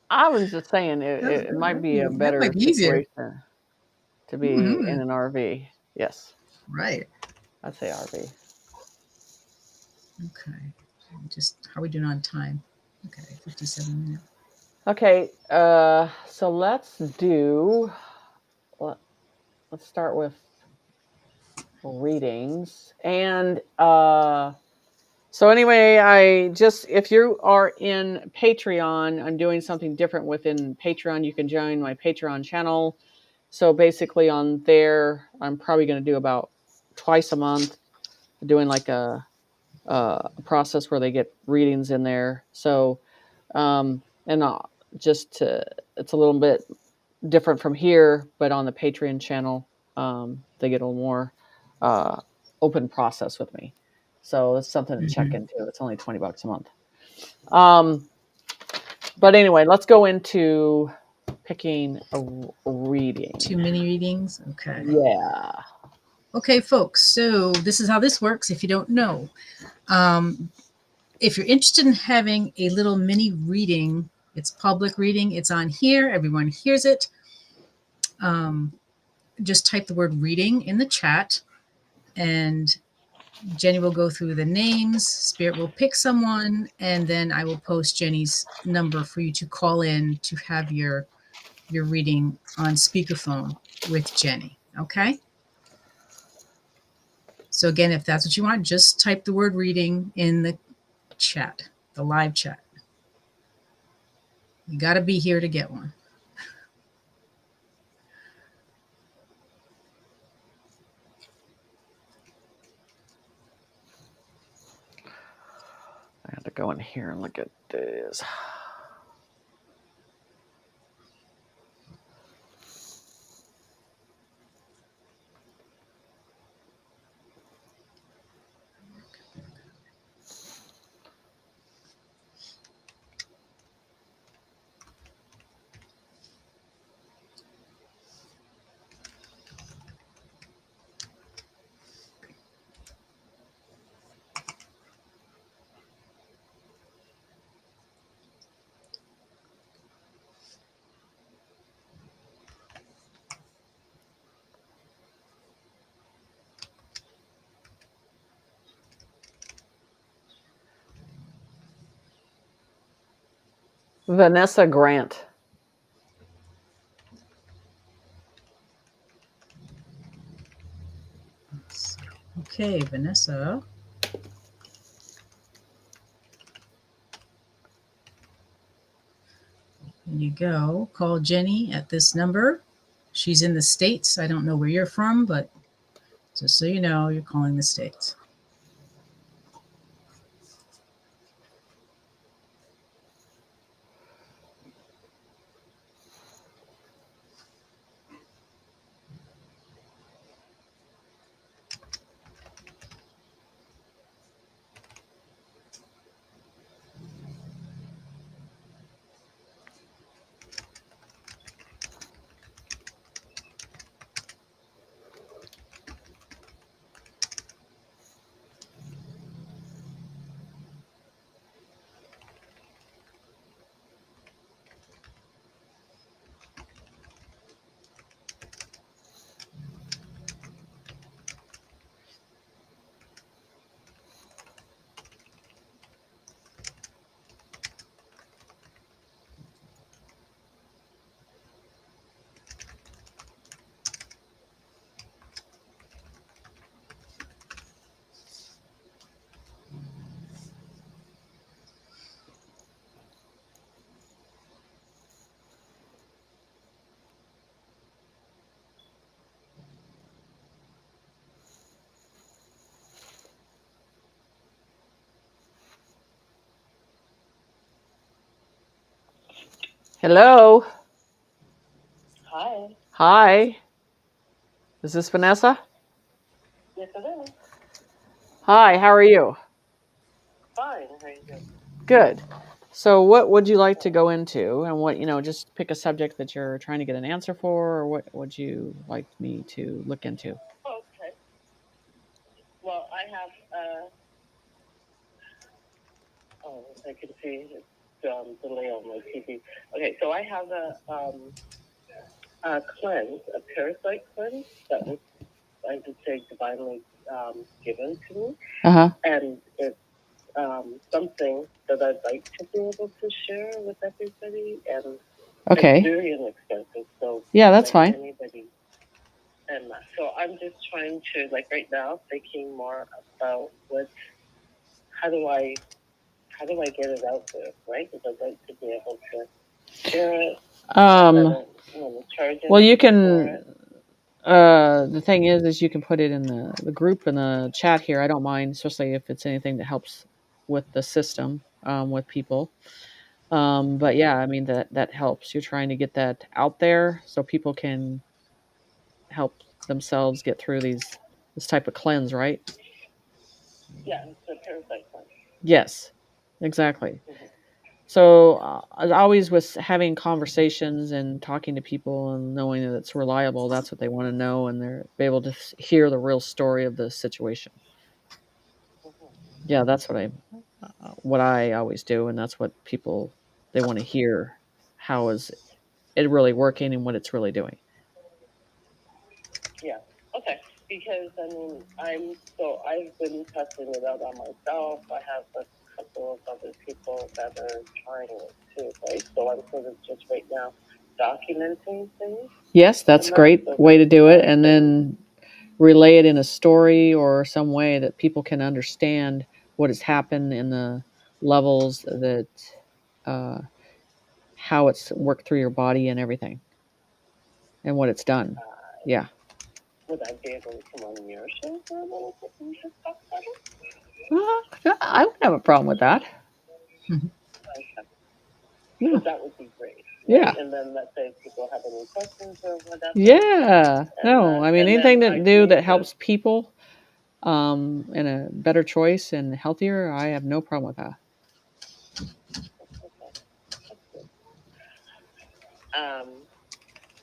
I was just saying it might be a That better might be easier. situation to be Hmm. in an RV. Yes, Right. I'd say RV. Okay. Just how are we doing on time? Okay, 57 minutes. Okay, so let, let's start with readings. And so anyway, I just, if you are in Patreon, I'm doing something different within Patreon. You can join my Patreon channel. So basically on there, I'm probably going to do about twice a month, doing like a process where they get readings in there. So, and just to, it's a little bit different from here, but on the Patreon channel, they get a little more uh, open process with me. So it's something to check Hmm. into. It's only $20 a month. Um, but anyway, let's go into picking a reading. 2 mini readings. Okay. Yeah. Okay, folks. So this is how this works. If you don't know, um, if you're interested in having a little mini reading, it's public reading. It's on here. Everyone hears it. Um, just type the word reading in the chat, and Jenny will go through the names. Spirit will pick someone, and then I will post Jenny's number for you to call in to have your reading on speakerphone with Jenny. Okay. So again, if that's what you want, just type the word reading in the chat, the live chat. You got to be here to get one. I have to go in here and look at this. Vanessa Grant. Okay, Vanessa. There you go. Call Jenny at this number. She's in the States. I don't know where you're from, but just so you know, you're calling the States. Hello. Hi. Hi. Is this Vanessa? Yes, it is. Hi, how are you? Fine. How are you doing? Good. So, what would you like to go into? And what, just pick a subject that you're trying to get an answer for, or what would you like me to look into? Okay. Well, I have, I can see it's delay on my TV. Okay, so I have a cleanse, a parasite cleanse that was, I would say, divinely given to me. Uh-huh. And it's something that I'd like to be able to share with everybody. And it's Okay. very inexpensive. So, Yeah, that's fine. anybody. And so I'm just trying to, like right now, thinking more about how do I, how do I get it out there, right? Because I'd like to be able to share it. I don't want to charge Well, you anything for can. it. The thing is you can put it in the group in the chat here. I don't mind, especially if it's anything that helps with the system, with people. But yeah, I mean that helps. You're trying to get that out there so people can help themselves get through this type of cleanse, right? Yeah, it's a parasite one. Yes, exactly. Mm-hmm. So as always, with having conversations and talking to people and knowing that it's reliable, that's what they want to know, and they're be able to hear the real story of the situation. Mm-hmm. Yeah, that's what I always do, and that's what people they want to hear. How is it really working, and what it's really doing? Yeah. Okay. Because I mean, I've been testing it out on myself. I have a couple of other people that are trying it too, right? So I'm sort of just right now documenting things. Yes, that's a And that, great so way to do it, I and can, then relay it in a story or some way that people can understand what has happened in the levels that uh, how it's worked through your body and everything and what it's done. Yeah. would I be able to come on your show for a little bit and just talk about it? I wouldn't have a problem with that. Okay. Yeah. Because that would be great, right? Yeah. And then let's say if people have any questions or whatever, Yeah. No, I mean and then anything I that can do that either, helps people in a better choice and healthier, I have no problem with that. okay, that's good.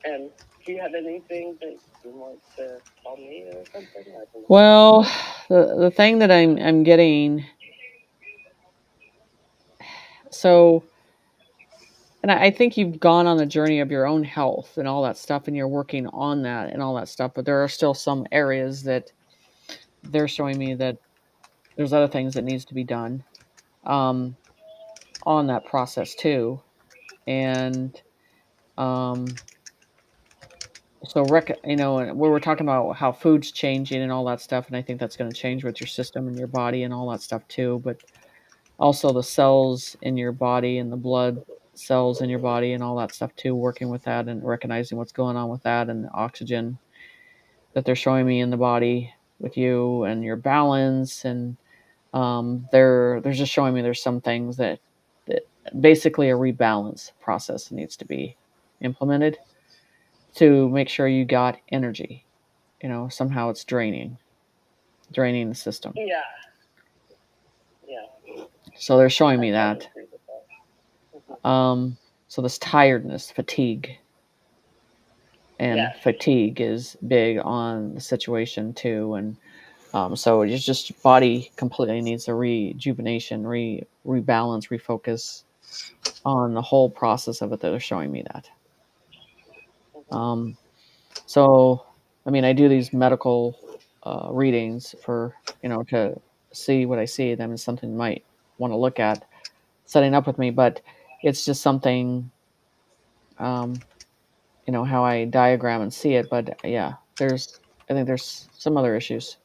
And do you have anything that you want to tell me or something? I can look Well, into it. the thing that I'm getting, so and I think you've gone on the journey of your own health and all that stuff, and you're working on that and all that stuff. But there are still some areas that they're showing me that there's other things that needs to be done um, on that process too. And um, so, where we're talking about how food's changing and all that stuff, and I think that's going to change with your system and your body and all that stuff too. But also the cells in your body and the blood cells in your body and all that stuff too, working with that and recognizing what's going on with that and the oxygen that they're showing me in the body with you and your balance. And they're just showing me there's some things that basically a rebalance process needs to be implemented to make sure you got energy. Somehow it's draining the system. Yeah. Yeah. So they're showing I me totally that. agree with that. So this tiredness, fatigue, and Yes. fatigue is big on the situation too. And so it's just body completely needs a rejuvenation, rebalance, refocus on the whole process of it that they're showing me that. Um, so, I mean, I do these medical readings for, to see what I see. Then it's something you might want to look at setting up with me, but it's just something, how I diagram and see it. But yeah, I think there's some other issues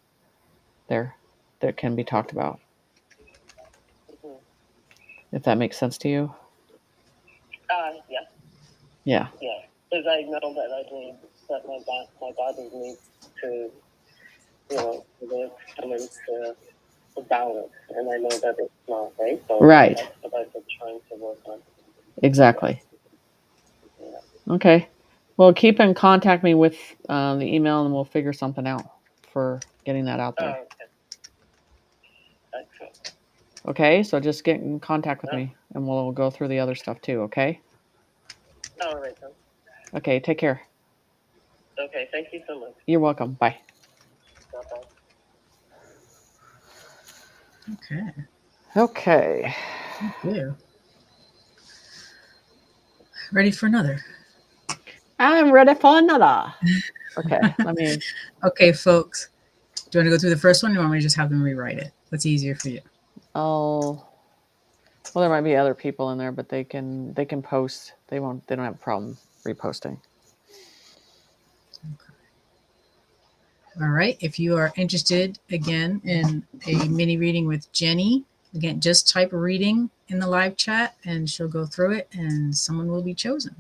there that can be talked about, Mm-hmm. if that makes sense to you. Yeah. Yeah. Yeah. Because I know that that my body needs to, come into the balance, and I know that it's not right. So Right. that's what I've been trying to work on. Exactly. Yeah. Okay. Well, keep in contact me with the email, and we'll figure something out for getting that out there. Okay. Excellent. Okay. So just get in contact with Yeah. me, and we'll go through the other stuff too. Okay. All right then. Okay. Take care. Okay. Thank you so much. You're welcome. Bye. Bye-bye. Okay. Okay. Thank you. Ready for another? I'm ready for another. Okay. Let me. Okay, folks. Do you want to go through the first one, or do you want me to just have them rewrite it? What's easier for you? Oh. Well, there might be other people in there, but they can post. They don't have a problem reposting. All right. If you are interested again in a mini reading with Jenny, again, just type reading in the live chat and she'll go through it and someone will be chosen.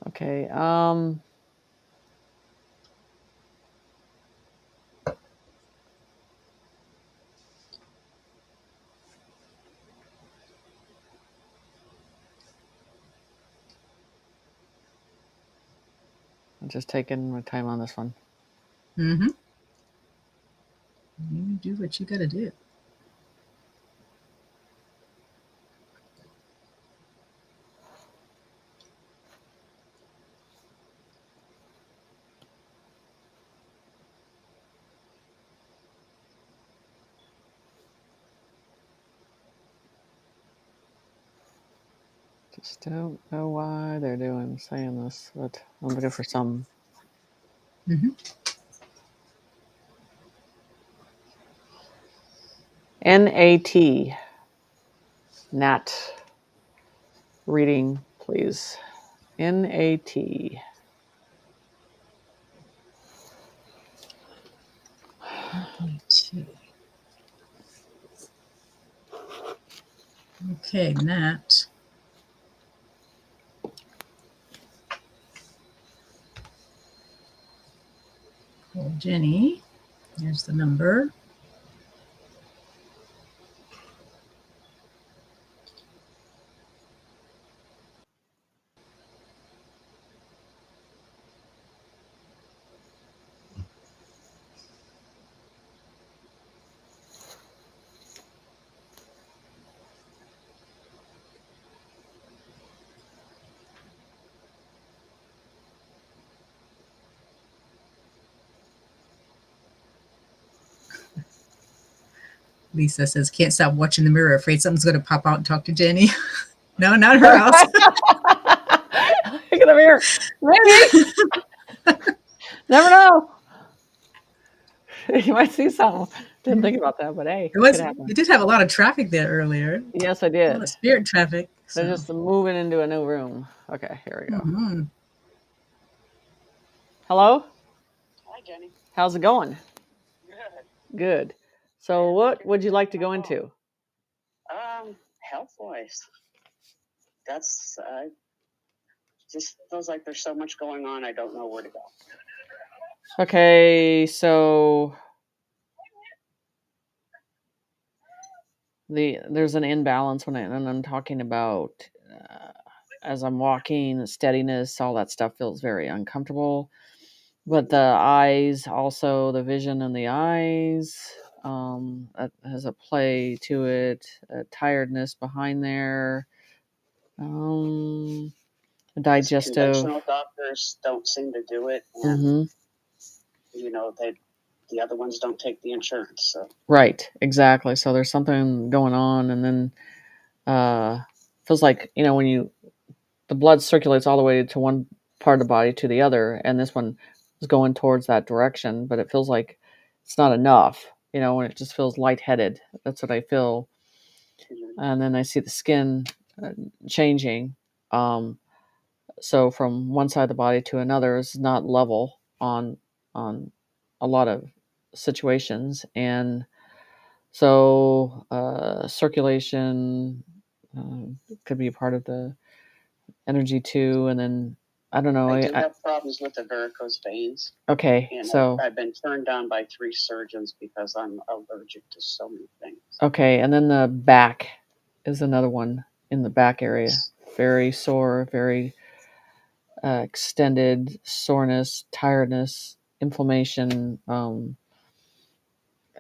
Okay. I'm just taking my time on this one. Mm-hmm. You do what you got to do. Just don't know why they're saying this, but I'm looking for some. Mm-hmm. NAT. Nat. Reading, please. NAT. Okay, Nat. Call Jenny. Here's the number. Lisa says, can't stop watching the mirror, afraid something's going to pop out and talk to Jenny. No, not her house. Look at the mirror. Maybe. Never know. You might see something. Didn't think about that, but hey, it could happen. It did have a lot of traffic there earlier. Yes, I A did. lot of spirit traffic. They're just moving into a new room. Okay, here we go. Mm-hmm. Hello? Hi, Jenny. How's it going? Good. Good. So what would you like to go into? Health-wise. That's just feels like there's so much going on. I don't know where to go. Okay, so there's an imbalance when I'm talking about as I'm walking, steadiness, all that stuff feels very uncomfortable. But the eyes, also the vision in the eyes, that has a play to it. Tiredness behind there. Digestive. Conventional doctors don't seem to do it, and the other ones don't take the insurance. So. Right, exactly. So there's something going on, and then feels like when the blood circulates all the way to one part of the body to the other, and this one is going towards that direction, but it feels like it's not enough. When it just feels lightheaded. That's what I feel. And then I see the skin changing. So from one side of the body to another is not level on a lot of situations, and so circulation could be a part of the energy too. And then I don't know. I do have problems with the varicose veins. Okay, and so I've been turned down by 3 surgeons because I'm allergic to so many things. Okay, and then the back is another one in the back area. Very sore, very extended soreness, tiredness, inflammation.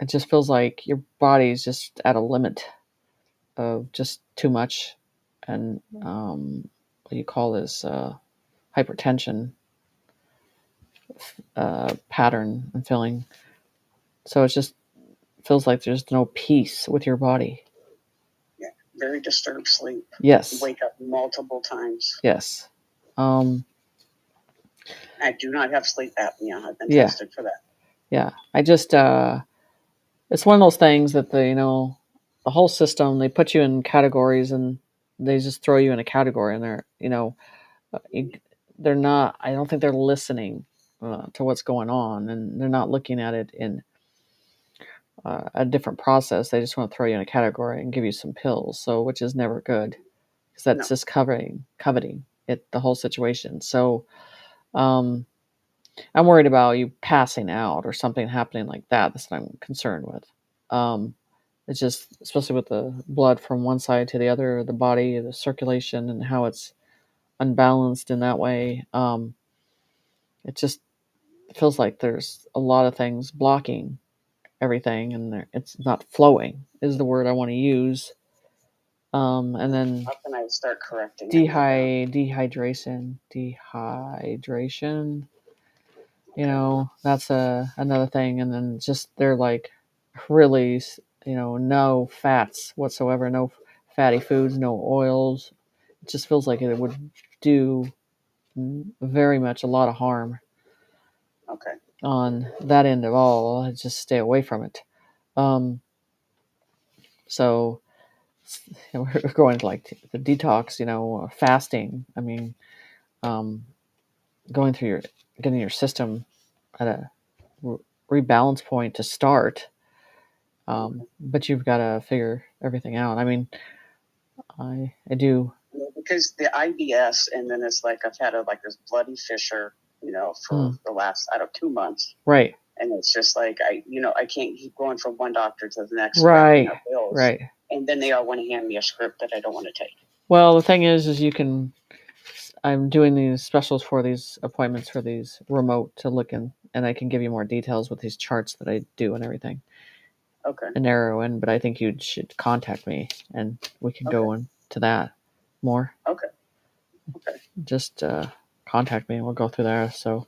It just feels like your body's just at a limit of just too much, and what do you call this? Hypertension pattern and feeling. So it just feels like there's no peace with your body. Yeah, very disturbed sleep. Yes. Wake up multiple times. Yes. I do not have sleep apnea. I've been tested for that. Yeah. I just it's one of those things that the whole system, they put you in categories and they just throw you in a category, and they're not, I don't think they're listening to what's going on, and they're not looking at it in a different process. They just want to throw you in a category and give you some pills, so which is never good, because that's just coveting the whole situation. So I'm worried about you passing out or something happening like that. That's what I'm concerned with. It's just, especially with the blood from one side to the other of the body, the circulation, and how it's unbalanced in that way. It just feels like there's a lot of things blocking everything, and it's not flowing is the word I want to use. And then how can I start correcting dehydration. That's another thing. And then just they're like really, no fats whatsoever, no fatty foods, no oils. It just feels like it would do very much a lot of harm. Okay. On that end of all. I just stay away from it. So we're going to like the detox, fasting. I mean, getting your system at a rebalance point to start. But you've got to figure everything out. I mean, I do. Because the IBS, and then it's like I've had like this bloody fissure, for the last 2 months, Right. and it's just like I can't keep going from one doctor to the next. Right. Bills, right. and then they all want to hand me a script that I don't want to take. Well, the thing is you can. I'm doing these specials for these appointments for these remote to look in, and I can give you more details with these charts that I do and everything. Okay. And narrow in, but I think you should contact me, and we can go into that more. Okay. Just contact me, and we'll go through there. So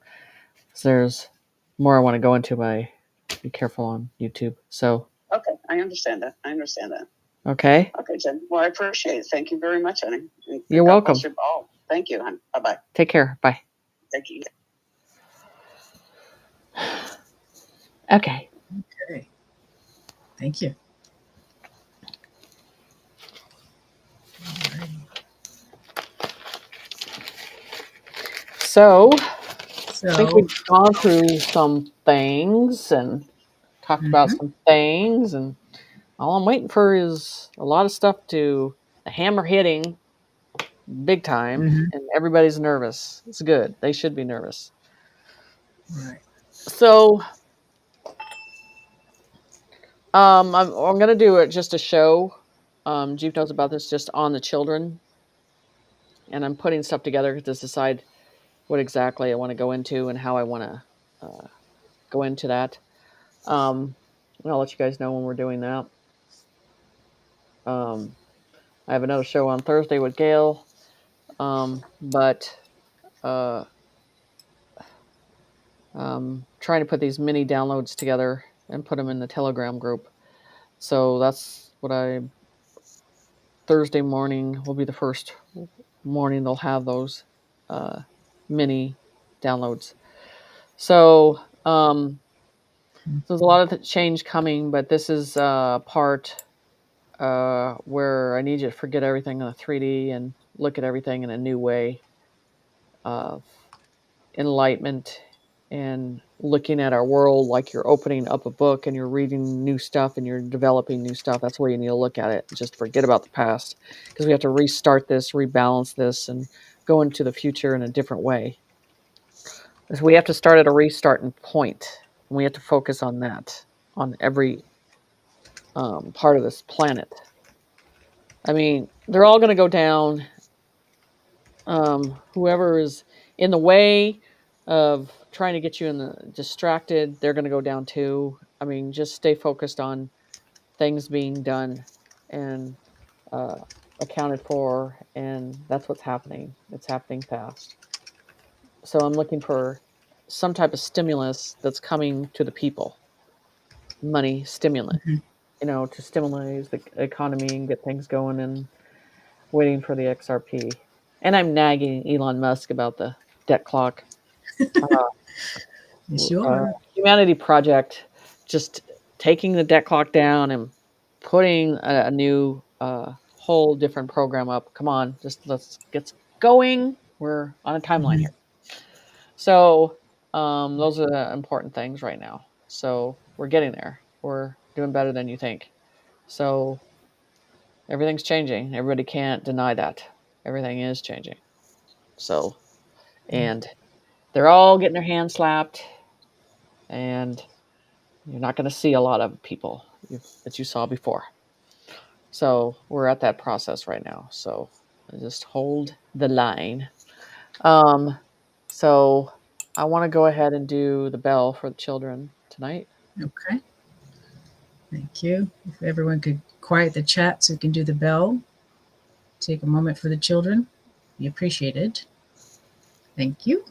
there's more I want to go into, but be careful on YouTube. So okay, I understand that. Okay. Okay, Jen. Well, I appreciate it. Thank you very much, honey. You're welcome. Thank you, honey. Bye-bye. Take care. Bye. Thank you. Okay. Okay. Thank you. Alrighty. So I think we've gone through some things and talked about some things, and all I'm waiting for is a lot of stuff to the hammer hitting big time, and everybody's nervous. It's good. They should be nervous. Right. So I'm gonna do it just a show. Jeep knows about this, just on the children, and I'm putting stuff together to decide what exactly I want to go into and how I want to go into that. I'll let you guys know when we're doing that. I have another show on Thursday with Gail, but trying to put these mini downloads together and put them in the Telegram group. So that's what Thursday morning will be the first morning they'll have those mini downloads. So there's a lot of change coming, but this is part where I need you to forget everything in a 3D and look at everything in a new way of enlightenment and looking at our world like you're opening up a book and you're reading new stuff and you're developing new stuff. That's where you need to look at it. Just forget about the past, because we have to restart this, rebalance this, and go into the future in a different way. So we have to start at a restarting point, and we have to focus on that, on every part of this planet. I mean, they're all going to go down. Whoever is in the way of trying to get you in the distracted, they're going to go down too. I mean, just stay focused on things being done and accounted for, and that's what's happening. It's happening fast. So I'm looking for some type of stimulus that's coming to the people. Money stimulant, to stimulate the economy and get things going, and waiting for the XRP. And I'm nagging Elon Musk about the debt clock. Yes, you are. Humanity Project, just taking the debt clock down and putting a new, whole different program up. Come on, just let's get going. We're on a timeline here. So those are the important things right now. So we're getting there. We're doing better than you think. So everything's changing. Everybody can't deny that. Everything is changing. So, and they're all getting their hands slapped, and you're not going to see a lot of people that you saw before. So we're at that process right now. So just hold the line. So I want to go ahead and do the bell for the children tonight. Okay. Thank you. If everyone could quiet the chat so we can do the bell, take a moment for the children, be appreciated. Thank you.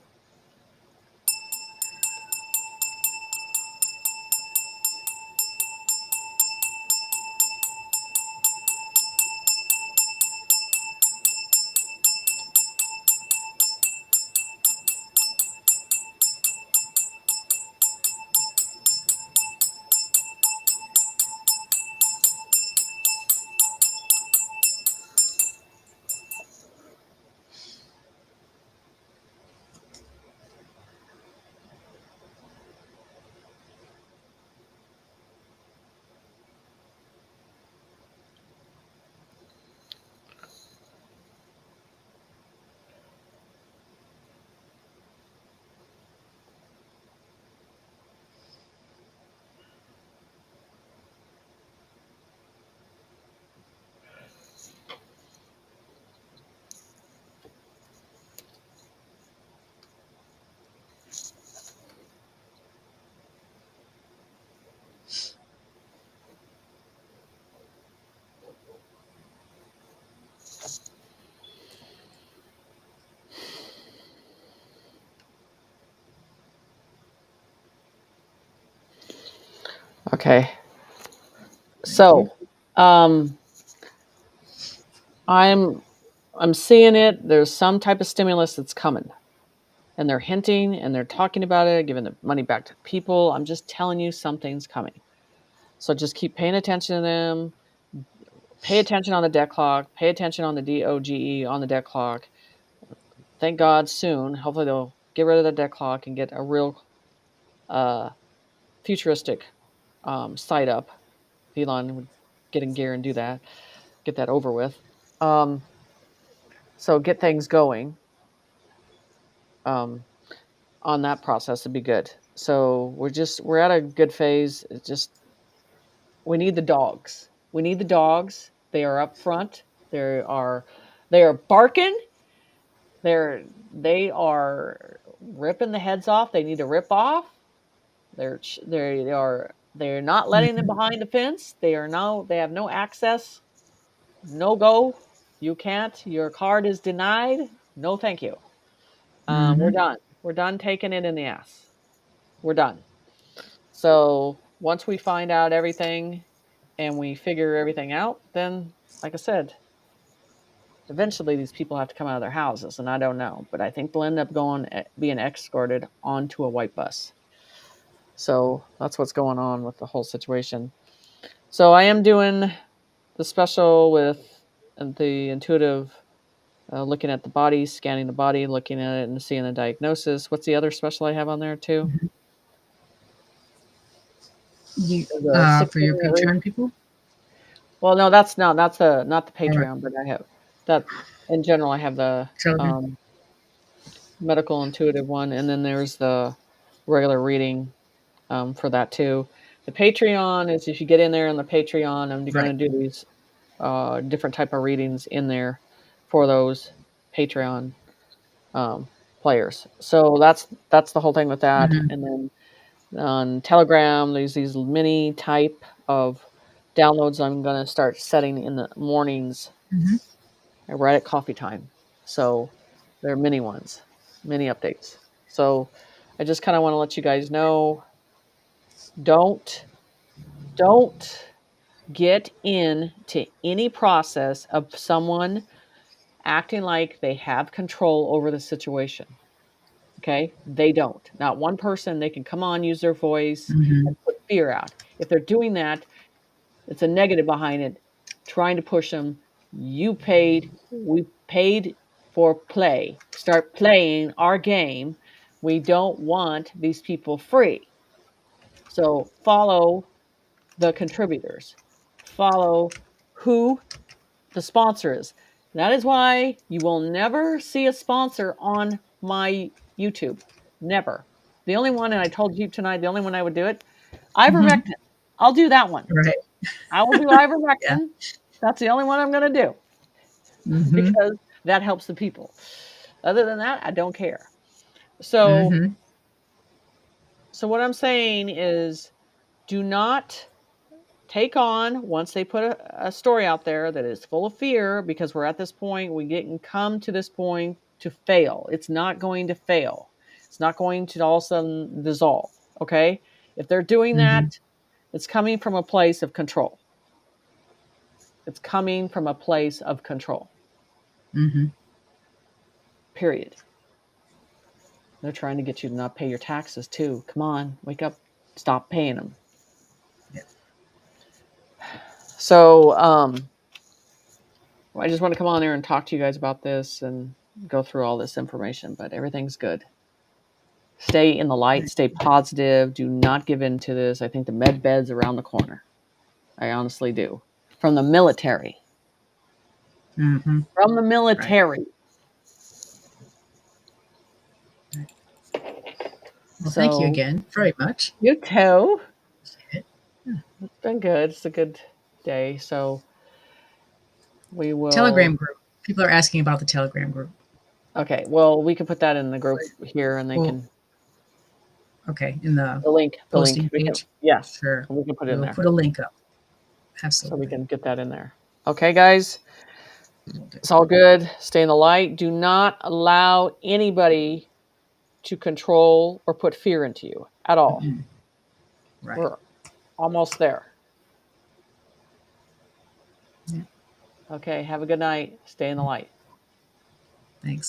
Okay. Thank So, I'm seeing it. There's some type of stimulus that's coming, and they're hinting and they're talking about it, giving the money back to people. I'm just telling you something's coming. So just keep paying attention to them. Pay attention on the debt clock. Pay attention on the DOGE on the debt clock. Thank God soon. Hopefully they'll get rid of the debt clock and get a real uh, futuristic site up. Elon would get in gear and do that. Get that over with. So get things going um, on that process would be good. So we're at a good phase. It's just we need the dogs. We need the dogs. They are up front. They are barking. They are ripping the heads off. They need to rip off. They're not letting them you. behind the fence. They have no access. No go. You can't. Your card is denied. No, thank you. We're Mm-hmm. done. We're done taking it in the ass. We're done. So once we find out everything and we figure everything out, then, like I said, eventually these people have to come out of their houses, and I don't know, but I think they'll end up being escorted onto a white bus. So that's what's going on with the whole situation. So I am doing the special with the intuitive, looking at the body, scanning the body, looking at it, and seeing the diagnosis. What's the other special I have on there too? You, The for your 16-minute read. Patreon people? Well, no, that's not the All right. Patreon, but I have that in general. I have the Telegram? medical intuitive one, and then there's the regular reading for that too. The Patreon is if you get in there on the Patreon, I'm Right. going to do these different type of readings in there for those Patreon um, players. So that's the whole thing with that. Mm-hmm. And then on Telegram, there's these mini type of downloads I'm going to start setting in the mornings Mm-hmm. right at coffee time. So they're mini ones, mini updates. So I just kind of want to let you guys know, don't don't get into any process of someone acting like they have control over the situation. Okay? They don't. Not one person, they can come on, use their voice Mm-hmm. and put fear out. If they're doing that, it's a negative behind it, trying to push them. We paid for play. Start playing our game. We don't want these people free. So follow the contributors. Follow who the sponsor is. That is why you will never see a sponsor on my YouTube. Never. The only one, and I told you tonight, the only one I would do it, Mm-hmm. ivermectin. I'll do that one. Right. I will do Yeah. ivermectin. That's the only one I'm going to do Mm-hmm. because that helps the people. Other than that, I don't care. So, Mm-hmm. so what I'm saying is, do not take on once they put a story out there that is full of fear, because we're at this point, we didn't come to this point to fail. It's not going to fail. It's not going to all of a sudden dissolve. Okay. If they're doing that, Mm-hmm. it's coming from a place of control. It's coming from a place of control. Mm-hmm. Period. They're trying to get you to not pay your taxes too. Come on, wake up. Stop paying them. Yeah. So, I just want to come on there and talk to you guys about this and go through all this information, but everything's good. Stay in the light, stay positive. Do not give in to this. I think the med bed's around the corner. I honestly do. From the military. Mm-hmm. From the Right. military. Well, thank you So, again very much. you too. Yeah. It's been good. It's a good day. So, we will. Telegram group. People are asking about the Telegram group. Okay. Well, we can put that in the group here and they Well, can. okay, in the The link. posting We can, page. yes. Sure. We can put it in We'll there. put a link up. So we Absolutely. can get that in there. Okay, guys. Will do. It's all good. Stay in the light. Do not allow anybody to control or put fear into you at all. Mm-mm. Right. We're almost there. Yeah. Okay, have a good night. Stay in the light. Thanks.